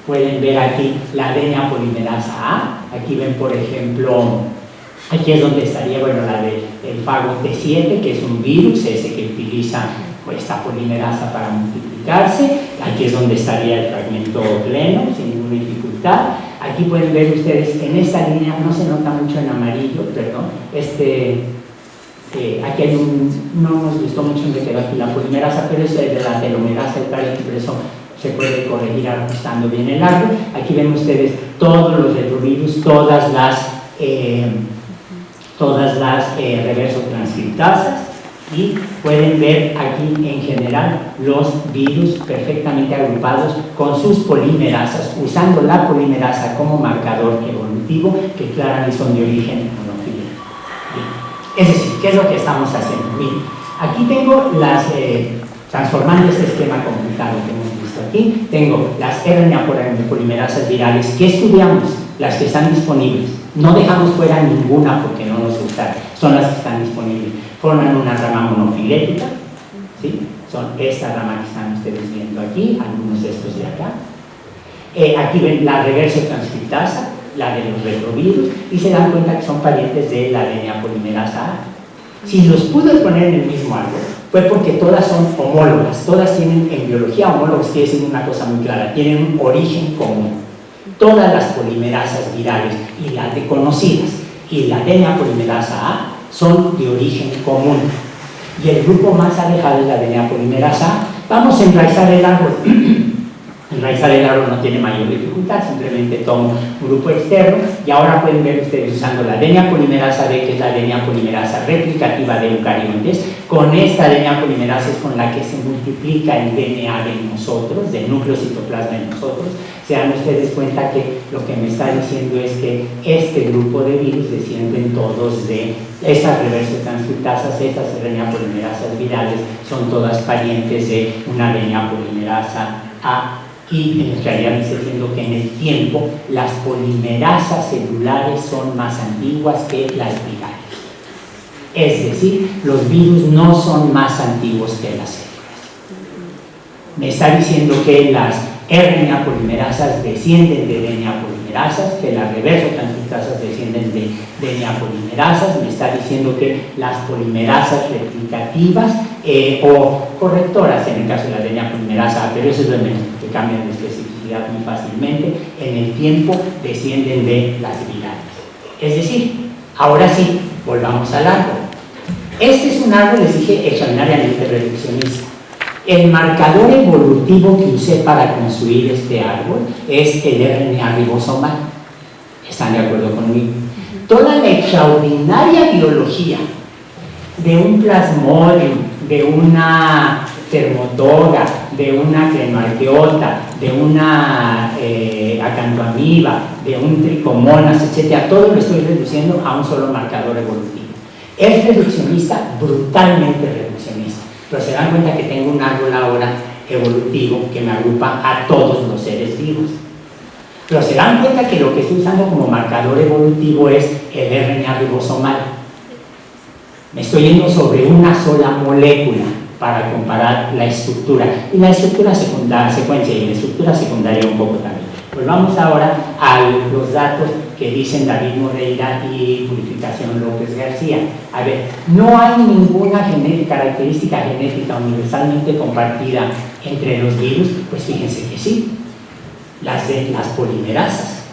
Pueden ver aquí la ADN polimerasa A, aquí ven, por ejemplo, aquí es donde estaría, bueno, la del fago T7, que es un virus, ese que utiliza esta polimerasa para multiplicarse. Aquí es donde estaría el fragmento pleno, sin ninguna dificultad. Aquí pueden ver ustedes, en esta línea, no se nota mucho en amarillo, perdón, aquí hay no nos gustó mucho en que quedó aquí la polimerasa, pero es de la telomerasa eucarionte, por eso se puede corregir ajustando bien el árbol. Aquí ven ustedes todos los retrovirus, todas las reverso transcriptasas, y pueden ver aquí en general los virus perfectamente agrupados con sus polimerasas, usando la polimerasa como marcador evolutivo, que claramente son de origen monofilético. Es decir, ¿qué es lo que estamos haciendo? Miren, aquí tengo transformando este esquema complicado que hemos visto aquí, tengo las RNA polimerasas virales que estudiamos, las que están disponibles. No dejamos fuera ninguna porque no nos gusta, son las que están disponibles. Forman una rama monofilética, ¿sí? Son esta rama que están ustedes viendo aquí, algunos de estos de acá. Aquí ven la reverso transcriptasa, la de los retrovirus, y se dan cuenta que son parientes de la DNA polimerasa A. Si los pude poner en el mismo árbol, fue porque todas son homólogas, todas tienen, en biología homólogos quiere decir una cosa muy clara, tienen un origen común. Todas las polimerasas virales y las de conocidas y la DNA polimerasa A son de origen común. Y el grupo más alejado es la DNA polimerasa A. Vamos a enraizar el árbol. Enraizar el árbol no tiene mayor dificultad, simplemente tomo un grupo externo y ahora pueden ver ustedes usando la DNA polimerasa B, que es la DNA polimerasa replicativa de eucariontes. Con esta DNA polimerasa es con la que se multiplica el DNA de nosotros, del núcleo citoplasma de nosotros. Se dan ustedes cuenta que lo que me está diciendo es que este grupo de virus descienden todos de estas reverso transcriptasas, estas RNA polimerasas virales, son todas parientes de una RNA polimerasa A. Y en realidad me está diciendo que en el tiempo las polimerasas celulares son más antiguas que las virales. Es decir, los virus no son más antiguos que las células. Me está diciendo que las RNA polimerasas descienden de DNA polimerasas, que las reverso transcriptasas descienden de DNA polimerasas. Me está diciendo que las polimerasas replicativas o correctoras, en el caso de la DNA polimerasa, pero eso es lo menos, porque cambian de especificidad muy fácilmente, en el tiempo descienden de las virales. Es decir, ahora sí, volvamos al árbol. Este es un árbol, les dije, extraordinariamente reduccionista. El marcador evolutivo que usé para construir este árbol es el RNA ribosomal. ¿Están de acuerdo conmigo? Toda la extraordinaria biología de un plasmodium, de una termotoga, de una cremarqueota, de una acantoamiba, de un tricomonas, etc. Todo lo estoy reduciendo a un solo marcador evolutivo. Es reduccionista, brutalmente reduccionista. Pero se dan cuenta que tengo un árbol ahora evolutivo que me agrupa a todos los seres vivos. Pero se dan cuenta que lo que estoy usando como marcador evolutivo es el RNA ribosomal. Me estoy yendo sobre una sola molécula para comparar la estructura. Y la estructura secundaria, secuencia y la estructura secundaria un poco también. Pues vamos ahora a los datos que dicen David Moreira y Purificación López García. A ver, no hay ninguna característica genética universalmente compartida entre los virus. Pues fíjense que sí, las polimerasas.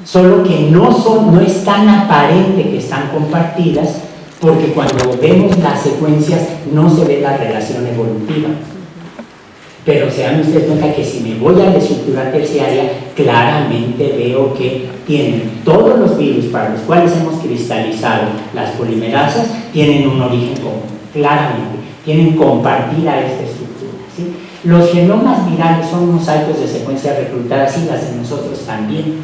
Solo que no es tan aparente que están compartidas, porque cuando vemos las secuencias no se ve la relación evolutiva. Pero se dan ustedes cuenta que si me voy a la estructura terciaria, claramente veo que tienen todos los virus para los cuales hemos cristalizado las polimerasas, tienen un origen común, claramente, tienen compartida esta estructura, ¿sí? Los genomas virales son mosaicos de secuencias reclutadas y las de nosotros también.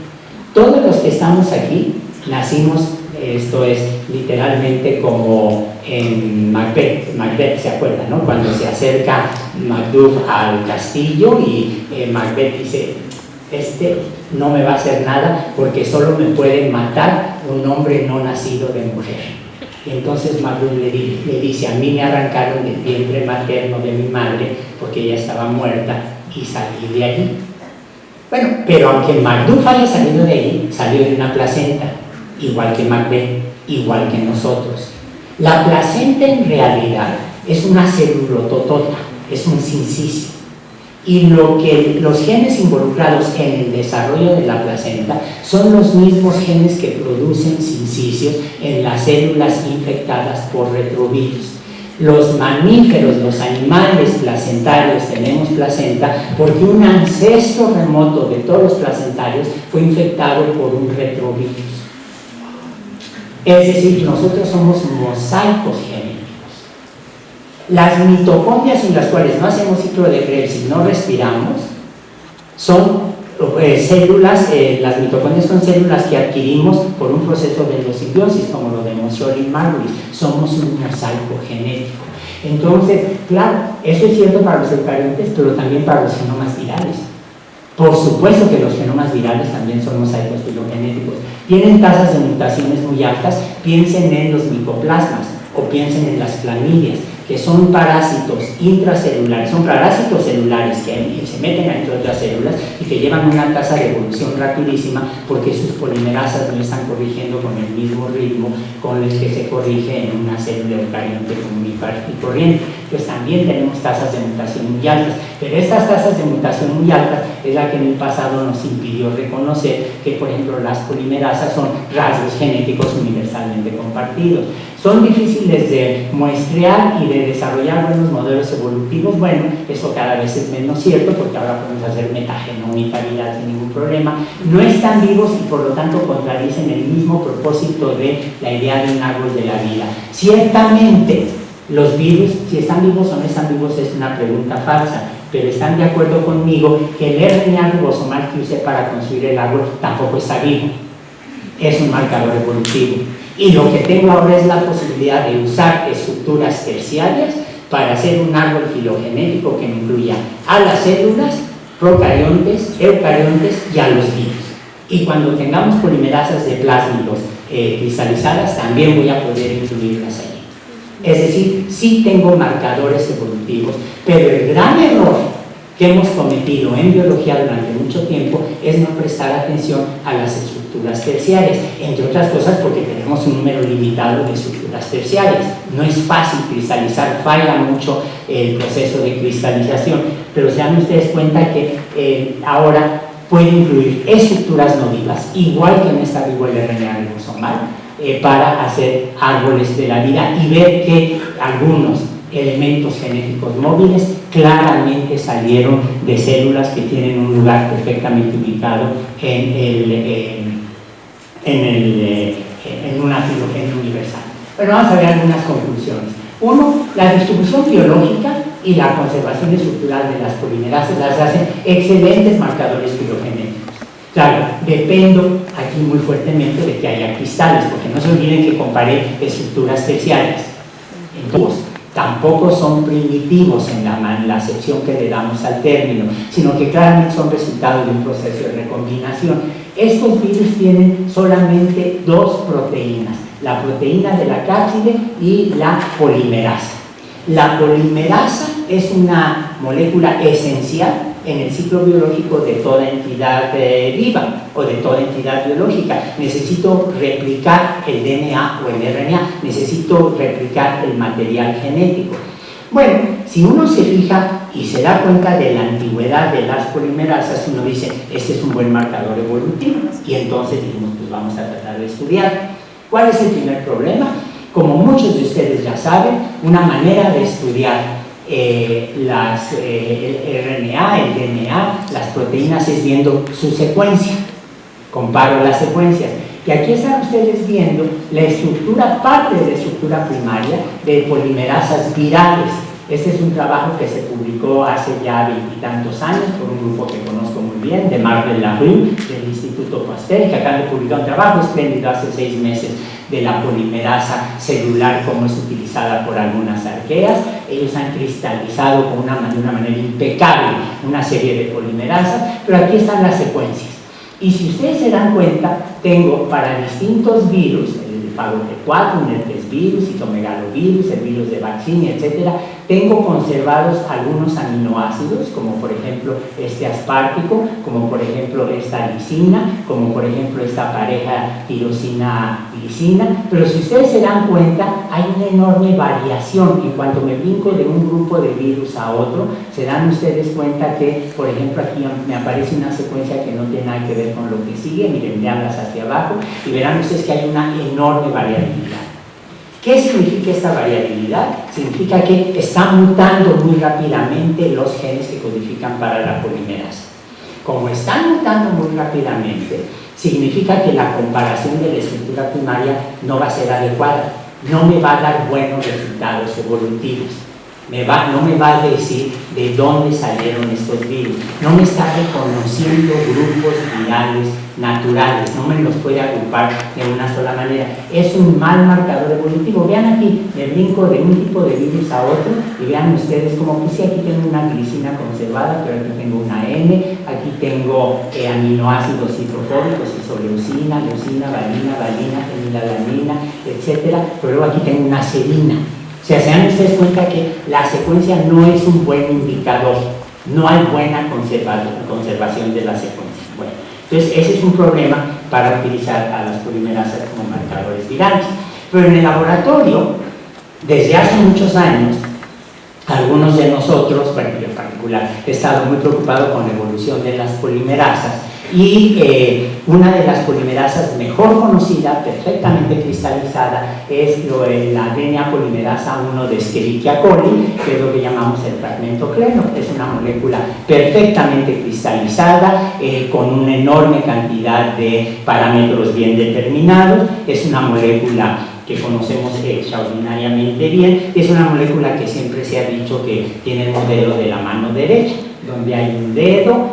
Todos los que estamos aquí nacimos, esto es literalmente como en Macbeth, ¿se acuerdan, no? Cuando se acerca Macduff al castillo y Macbeth dice, no me va a hacer nada porque solo me puede matar un hombre no nacido de mujer. Y entonces Macduff le dice, a mí me arrancaron del vientre materno de mi madre porque ella estaba muerta y salí de allí. Bueno, pero aunque Macduff haya salido de ahí, salió de una placenta, igual que Macbeth, igual que nosotros. La placenta en realidad es una celulototota, es un sincicio. Y los genes involucrados en el desarrollo de la placenta son los mismos genes que producen sincicios en las células infectadas por retrovirus. Los mamíferos, los animales placentarios tenemos placenta porque un ancestro remoto de todos los placentarios fue infectado por un retrovirus. Es decir, nosotros somos mosaicos genéticos. Las mitocondrias sin las cuales no hacemos ciclo de Krebs y no respiramos son células, las mitocondrias son células que adquirimos por un proceso de endosimbiosis, como lo demostró Lynn Margulis. Somos un mosaico genético. Entonces, claro, eso es cierto para los eucariontes, pero también para los genomas virales. Por supuesto que los genomas virales también son mosaicos filogenéticos. Tienen tasas de mutaciones muy altas, piensen en los micoplasmas o piensen en las clamidias. que son parásitos intracelulares, son parásitos celulares que se meten entre otras células y que llevan una tasa de evolución rapidísima porque sus polimerasas no están corrigiendo con el mismo ritmo con el que se corrige en una célula eucarionte común y corriente. Pues también tenemos tasas de mutación muy altas, pero estas tasas de mutación muy altas es la que en el pasado nos impidió reconocer que, por ejemplo, las polimerasas son rasgos genéticos universalmente compartidos. Son difíciles de muestrear y de desarrollar buenos modelos evolutivos. Bueno, eso cada vez es menos cierto porque ahora podemos hacer metagenomicalidad sin ningún problema. No están vivos y por lo tanto contradicen el mismo propósito de la idea de un árbol de la vida. Ciertamente, los virus, si están vivos o no están vivos, es una pregunta falsa, pero están de acuerdo conmigo que el RNA ribosomal que usé para construir el árbol tampoco está vivo. Es un marcador evolutivo. Y lo que tengo ahora es la posibilidad de usar estructuras terciarias para hacer un árbol filogenético que incluya a las células, procariontes, eucariontes y a los virus. Y cuando tengamos polimerasas de plásmidos cristalizadas, también voy a poder incluirlas ahí. Es decir, sí tengo marcadores evolutivos, pero el gran error que hemos cometido en biología durante mucho tiempo es no prestar atención a las estructuras terciarias, entre otras cosas porque tenemos un número limitado de estructuras terciarias. No es fácil cristalizar, falla mucho el proceso de cristalización, pero se dan ustedes cuenta que ahora puede incluir estructuras no vivas, igual que no está vivo el RNA ribosomal, para hacer árboles de la vida y ver que algunos elementos genéticos móviles claramente salieron de células que tienen un lugar perfectamente ubicado en una filogenia universal. Pero vamos a ver algunas conclusiones. Uno, la distribución biológica y la conservación estructural de las polimerasas las hacen excelentes marcadores filogenéticos. Claro, dependo aquí muy fuertemente de que haya cristales, porque no se olviden que comparé estructuras terciarias. Entonces, tampoco son primitivos en la acepción que le damos al término, sino que claramente son resultado de un proceso de recombinación. Estos virus tienen solamente dos proteínas, la proteína de la cápside y la polimerasa. La polimerasa es una molécula esencial en el ciclo biológico de toda entidad viva o de toda entidad biológica. Necesito replicar el DNA o el RNA, necesito replicar el material genético. Bueno, si uno se fija y se da cuenta de la antigüedad de las polimerasas, uno dice, este es un buen marcador evolutivo, y entonces dijimos, pues vamos a tratar de estudiar. ¿Cuál es el primer problema? Como muchos de ustedes ya saben, una manera de estudiar el RNA, el DNA, las proteínas es viendo su secuencia. Comparo las secuencias. Y aquí están ustedes viendo la estructura, parte de la estructura primaria de polimerasas virales. Este es un trabajo que se publicó hace ya 20 y tantos años por un grupo que conozco muy bien, de Marvel Larue, del Instituto Pasteur, que acaban de publicar un trabajo espléndido hace 6 meses de la polimerasa celular, cómo es utilizada por algunas arqueas. Ellos han cristalizado de una manera impecable una serie de polimerasas, pero aquí están las secuencias. Y si ustedes se dan cuenta, tengo para distintos virus, el phagoP4, un herpes virus, citomegalovirus, el virus de Vaccinia, etc., tengo conservados algunos aminoácidos, como por ejemplo este aspartico, como por ejemplo esta lisina, como por ejemplo esta pareja tirosina-glicina, pero si ustedes se dan cuenta, hay una enorme variación. En cuanto me brinco de un grupo de virus a otro, se dan ustedes cuenta que, por ejemplo, aquí me aparece una secuencia que no tiene nada que ver con lo que sigue. Miren, veanlas hacia abajo y verán ustedes que hay una enorme variabilidad. ¿Qué significa esta variabilidad? Significa que están mutando muy rápidamente los genes que codifican para la polimerasa. Como están mutando muy rápidamente, significa que la comparación de la estructura primaria no va a ser adecuada, no me va a dar buenos resultados evolutivos. No me va a decir de dónde salieron estos virus, no me está reconociendo grupos virales naturales, no me los puede agrupar de una sola manera. Es un mal marcador evolutivo. Vean aquí, me brinco de un tipo de virus a otro y vean ustedes como que sí, aquí tengo una glicina conservada, pero aquí tengo una N, aquí tengo aminoácidos citrofóbicos, isoleucina, leucina, valina, fenilalanina, etc. Pero luego aquí tengo una serina. O sea, se dan ustedes cuenta que la secuencia no es un buen indicador, no hay buena conservación de la secuencia. Bueno, entonces ese es un problema para utilizar a las polimerasas como marcadores virales. Pero en el laboratorio, desde hace muchos años, algunos de nosotros, bueno, yo en particular, he estado muy preocupado con la evolución de las polimerasas y una de las polimerasas mejor conocida, perfectamente cristalizada, es la DNA polimerasa 1 de Escherichia coli, que es lo que llamamos el fragmento cleno. Es una molécula perfectamente cristalizada, con una enorme cantidad de parámetros bien determinados. Es una molécula que conocemos extraordinariamente bien. Es una molécula que siempre se ha dicho que tiene el modelo de la mano derecha, donde hay un dedo,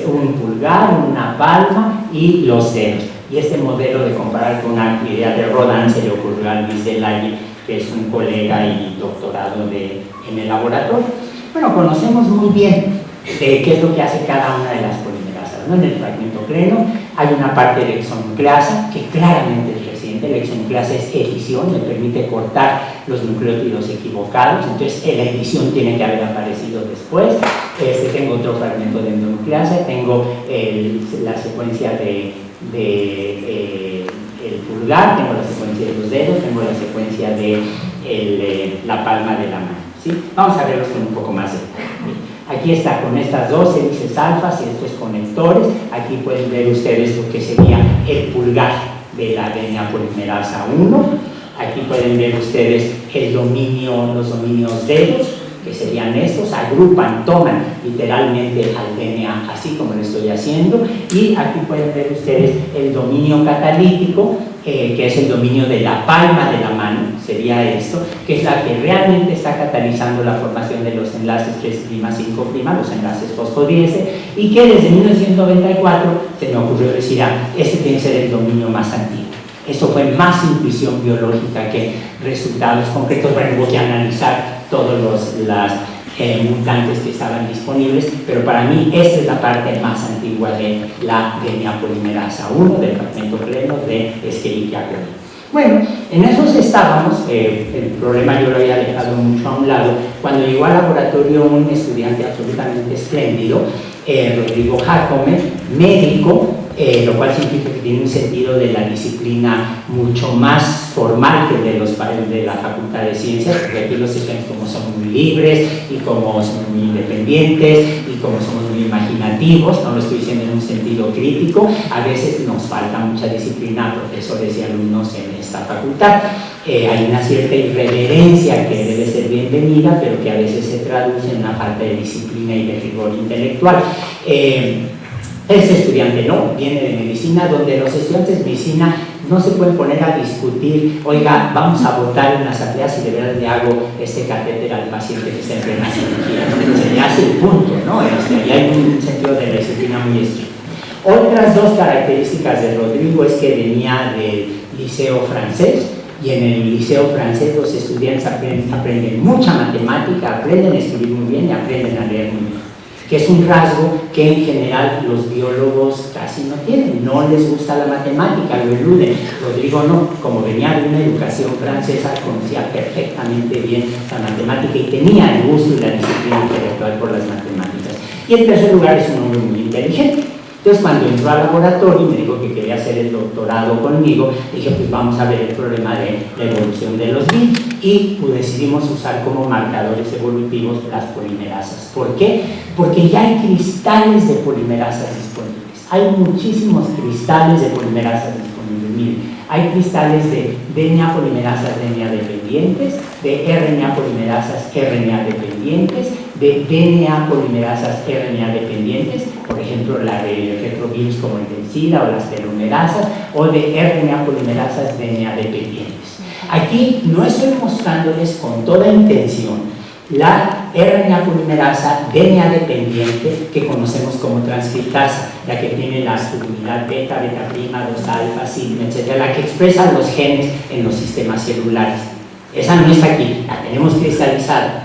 un pulgar, una palma y los dedos. Y este modelo de comparar con una idea de Rodin se le ocurrió a Luis Delahaye, que es un colega y doctorado en el laboratorio. Bueno, conocemos muy bien qué es lo que hace cada una de las polimerasas, ¿no? En el fragmento cleno hay una parte de exonucleasa que claramente es reciente. La exonucleasa es edición, le permite cortar los nucleótidos equivocados, entonces la edición tiene que haber aparecido después. Tengo otro fragmento de endonucleasa, tengo la secuencia el pulgar, tengo la secuencia de los dedos, tengo la secuencia de la palma de la mano, ¿sí? Vamos a verlos con un poco más de detalle. Aquí está con estas dos hélices alfas y estos conectores. Aquí pueden ver ustedes lo que sería el pulgar de la DNA polimerasa 1. Aquí pueden ver ustedes los dominios dedos, que serían estos, agrupan, toman literalmente al DNA, así como lo estoy haciendo. Y aquí pueden ver ustedes el dominio catalítico, que es el dominio de la palma de la mano, sería esto, que es la que realmente está catalizando la formación de los enlaces 3', 5', los enlaces fosfodíese, y que desde 1994 se me ocurrió decir, este tiene que ser el dominio más antiguo. Eso fue más intuición biológica que resultados concretos. Bueno, hubo que analizar todos las mutantes que estaban disponibles, pero para mí esta es la parte más antigua de la DNA polimerasa 1 del fragmento cleno de Escherichia coli. Bueno, en esos estábamos. El problema yo lo había dejado mucho a un lado cuando llegó al laboratorio un estudiante absolutamente espléndido, Rodrigo Jacome, médico, lo cual significa que tiene un sentido de la disciplina mucho más formal que de la Facultad de Ciencias, porque aquí los estudiantes, como son muy libres y como son muy independientes y como somos muy imaginativos, no lo estoy diciendo en un sentido crítico, a veces nos falta mucha disciplina a profesores y alumnos en esta facultad. Hay una cierta irreverencia que debe ser bienvenida, pero que a veces se traduce en una falta de disciplina y de rigor intelectual. Este estudiante no, viene de medicina, donde los estudiantes de medicina no se pueden poner a discutir, oiga, vamos a votar en las asambleas y de verdad le hago este catéter al paciente que está en plena cirugía. Se le hace el punto, ¿no? Y hay un sentido de la disciplina muy estricto. Otras dos características de Rodrigo es que venía del liceo francés, y en el liceo francés los estudiantes aprenden mucha matemática, aprenden a escribir muy bien y aprenden a leer muy bien, que es un rasgo que en general los biólogos casi no tienen. No les gusta la matemática, lo eluden. Rodrigo no, como venía de una educación francesa, conocía perfectamente bien la matemática y tenía el gusto y la disciplina intelectual por las matemáticas. Y en tercer lugar es un hombre muy inteligente. Entonces, cuando entró al laboratorio y me dijo que quería hacer el doctorado conmigo, dije, pues vamos a ver el problema de la evolución de los virus, y pues decidimos usar como marcadores evolutivos las polimerasas. ¿Por qué? Porque ya hay cristales de polimerasas disponibles. Hay muchísimos cristales de polimerasas disponibles. Miren, hay cristales de DNA polimerasas DNA dependientes, de RNA polimerasas RNA dependientes, de DNA polimerasas RNA dependientes, por ejemplo la de retrovirus como el del SIDA o las telomerasas, o de RNA polimerasas DNA dependientes. Aquí no estoy mostrándoles con toda intención la RNA polimerasa DNA dependiente que conocemos como transcriptasa, la que tiene la subunidad beta, beta prima, 2 alfa, sigma, etc., la que expresa los genes en los sistemas celulares. Esa no está aquí, la tenemos cristalizada.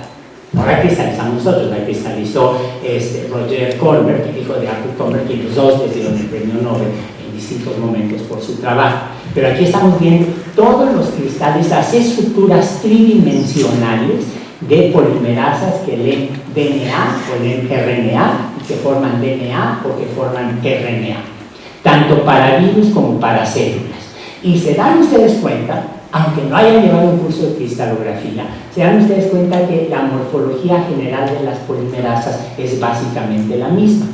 No la cristalizamos nosotros, la cristalizó Roger Colbert, hijo de Arthur Colbert, y los dos les dieron el premio Nobel en distintos momentos por su trabajo. Pero aquí estamos viendo todos los cristales, las estructuras tridimensionales de polimerasas que leen DNA o leen RNA y que forman DNA o que forman RNA, tanto para virus como para células. Y se dan ustedes cuenta, aunque no hayan llevado un curso de cristalografía, se dan ustedes cuenta que la morfología general de las polimerasas es básicamente la misma.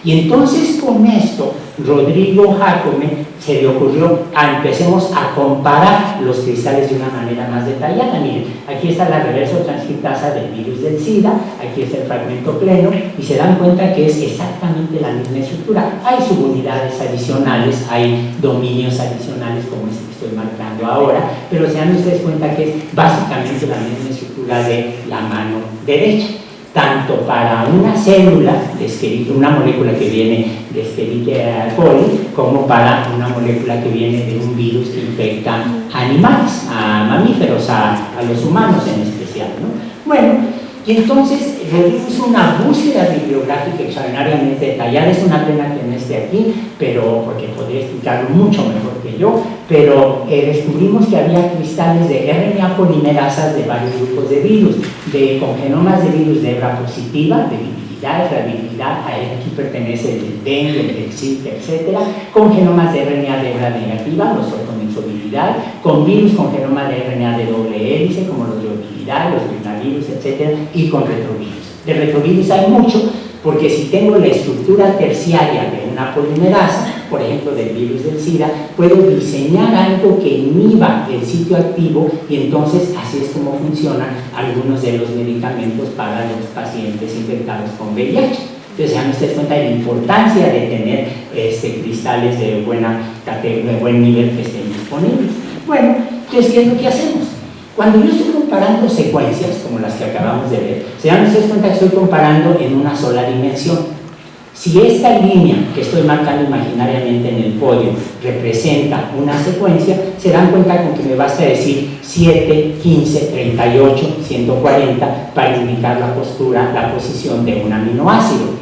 Y entonces con esto, Rodrigo Jacome se le ocurrió, empecemos a comparar los cristales de una manera más detallada. Miren, aquí está la reverso transcriptasa del virus del SIDA, aquí está el fragmento pleno, y se dan cuenta que es exactamente la misma estructura. Hay subunidades adicionales, hay dominios adicionales como este que estoy marcando ahora, pero se dan ustedes cuenta que es básicamente la misma estructura de la mano derecha. Tanto para una célula, una molécula que viene de Escherichia coli, como para una molécula que viene de un virus que infecta a animales, a mamíferos, a los humanos en especial, ¿no? Bueno, y entonces Rodrigo hizo una búsqueda bibliográfica extraordinariamente detallada. Es una pena que no esté aquí, pero porque podría explicarlo mucho mejor que yo, pero descubrimos que había cristales de RNA polimerasas de varios grupos de virus, con genomas de virus de hebra positiva, de virilidad, fragilidad, aquí pertenece el dengue, el Zika, etc., con genomas de RNA de hebra negativa, los ortomisoviridad, con virus con genoma de RNA de doble hélice, como los de ovilidad, los rinavirus, etc., y con retrovirus. De retrovirus hay mucho, porque si tengo la estructura terciaria de una polimerasa, por ejemplo del virus del SIDA, puedo diseñar algo que inhiba el sitio activo, y entonces así es como funcionan algunos de los medicamentos para los pacientes infectados con VIH. Entonces, se dan ustedes cuenta de la importancia de tener cristales de buen nivel que estén disponibles. Bueno, entonces, ¿qué es lo que hacemos? Cuando yo estoy comparando secuencias, como las que acabamos de ver, se dan ustedes cuenta que estoy comparando en una sola dimensión. Si esta línea que estoy marcando imaginariamente en el podio representa una secuencia, se dan cuenta con que me basta decir 7, 15, 38, 140 para indicar la posición de un aminoácido.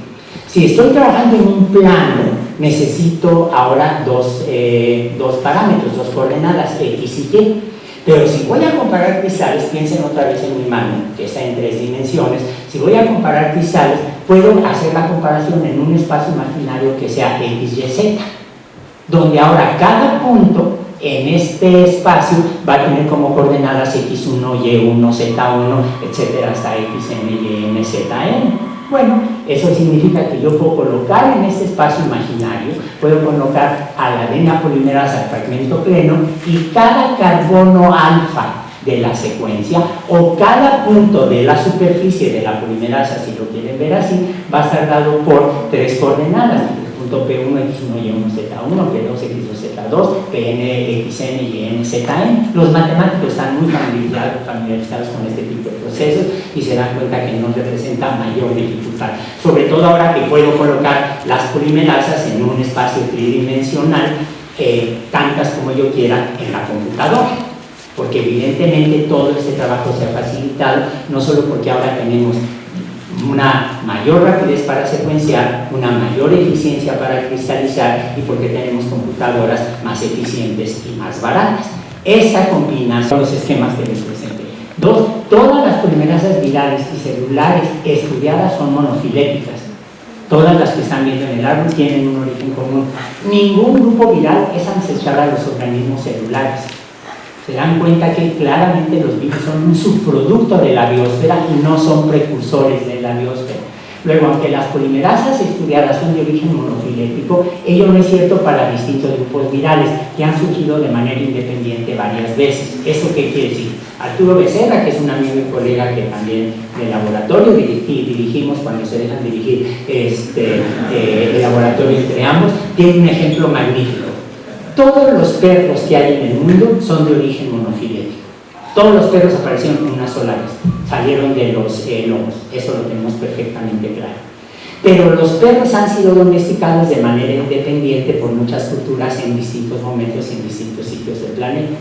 Si estoy trabajando en un plano, necesito ahora dos parámetros, dos coordenadas, X y Y. Pero si voy a comparar cristales, piensen otra vez en mi mano, que está en 3 dimensiones. Si voy a comparar cristales, puedo hacer la comparación en un espacio imaginario que sea X, Y, Z, donde ahora cada punto en este espacio va a tener como coordenadas X1, Y1, Z1, etcétera, hasta XN, YN, ZN. Bueno, eso significa que yo puedo colocar en este espacio imaginario, puedo colocar a la DNA polimerasa al fragmento pleno, y cada carbono alfa de la secuencia o cada punto de la superficie de la polimerasa, si lo quieren ver así, va a estar dado por 3 coordenadas: el punto P1, X1, Y1, Z1, P2, X2, Z2, PN, XN, YN, ZN. Los matemáticos están muy familiarizados con este tipo de procesos y se dan cuenta que no representa mayor dificultad, sobre todo ahora que puedo colocar las polimerasas en un espacio tridimensional, tantas como yo quiera, en la computadora, porque evidentemente todo este trabajo se ha facilitado, no solo porque ahora tenemos una mayor rapidez para secuenciar, una mayor eficiencia para cristalizar, y porque tenemos computadoras más eficientes y más baratas. Esa combinación, los esquemas que les presenté. 2, todas las polimerasas virales y celulares estudiadas son monofiléticas. Todas las que están viendo en el árbol tienen un origen común. Ningún grupo viral es ancestral a los organismos celulares. Se dan cuenta que claramente los virus son un subproducto de la biosfera y no son precursores de la biosfera. Luego, aunque las polimerasas estudiadas son de origen monofilético, ello no es cierto para distintos grupos virales que han surgido de manera independiente varias veces. ¿Eso qué quiere decir? Arturo Becerra, que es un amigo y colega que también del laboratorio dirigimos cuando se dejan dirigir el laboratorio entre ambos, tiene un ejemplo magnífico. Todos los perros que hay en el mundo son de origen monofilético. Todos los perros aparecieron una sola vez, salieron de los lobos, eso lo tenemos perfectamente claro. Pero los perros han sido domesticados de manera independiente por muchas culturas en distintos momentos y en distintos sitios del planeta.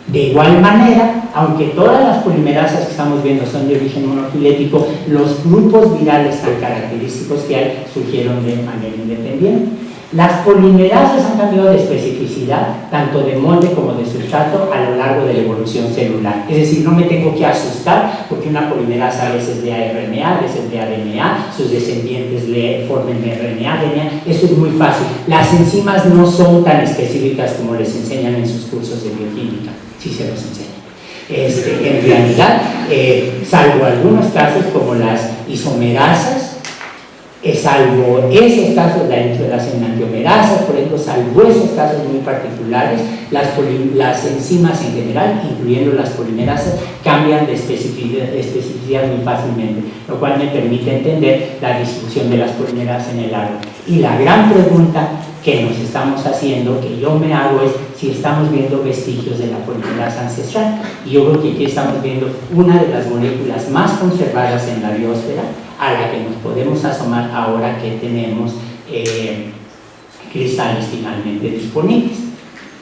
De igual manera, aunque todas las polimerasas que estamos viendo son de origen monofilético, los grupos virales tan característicos que hay surgieron de manera independiente. Las polimerasas han cambiado de especificidad, tanto de molde como de sustrato, a lo largo de la evolución celular. Es decir, no me tengo que asustar porque una polimerasa a veces de RNA, a veces de ADNA, sus descendientes le formen RNA, ADNA. Eso es muy fácil. Las enzimas no son tan específicas como les enseñan en sus cursos de bioquímica, si se los enseñan. En realidad, salvo algunos casos como las isomerasas, salvo esos casos, las enantiomerasas, por ejemplo, salvo esos casos muy particulares, las enzimas en general, incluyendo las polimerasas, cambian de especificidad muy fácilmente, lo cual me permite entender la distribución de las polimerasas en el árbol. Y la gran pregunta que nos estamos haciendo, que yo me hago, es si estamos viendo vestigios de la polimerasa ancestral. Y yo creo que aquí estamos viendo una de las moléculas más conservadas en la biosfera, a la que nos podemos asomar ahora que tenemos cristales finalmente disponibles.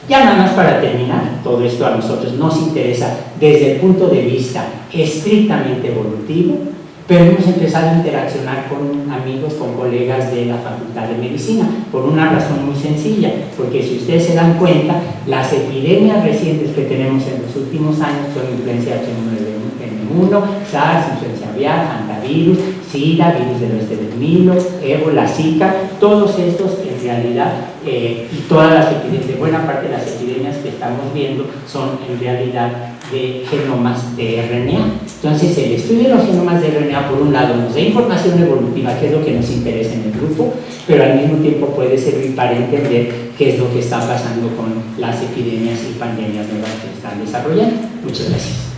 Ya nada más para terminar, todo esto a nosotros nos interesa desde el punto de vista estrictamente evolutivo, pero hemos empezado a interaccionar con amigos, con colegas de la Facultad de Medicina, por una razón muy sencilla, porque si ustedes se dan cuenta, las epidemias recientes que tenemos en los últimos años son influencia H1N1, SARS, influencia aviar, hantavirus, SIDA, virus del oeste del Nilo, ébola, Zika, todos estos en realidad, y todas las epidemias, de buena parte de las epidemias que estamos viendo son en realidad de genomas de RNA. Entonces, el estudio de los genomas de RNA, por un lado, nos da información evolutiva, que es lo que nos interesa en el grupo, pero al mismo tiempo puede servir para entender qué es lo que está pasando con las epidemias y pandemias nuevas que están desarrollando. Muchas gracias.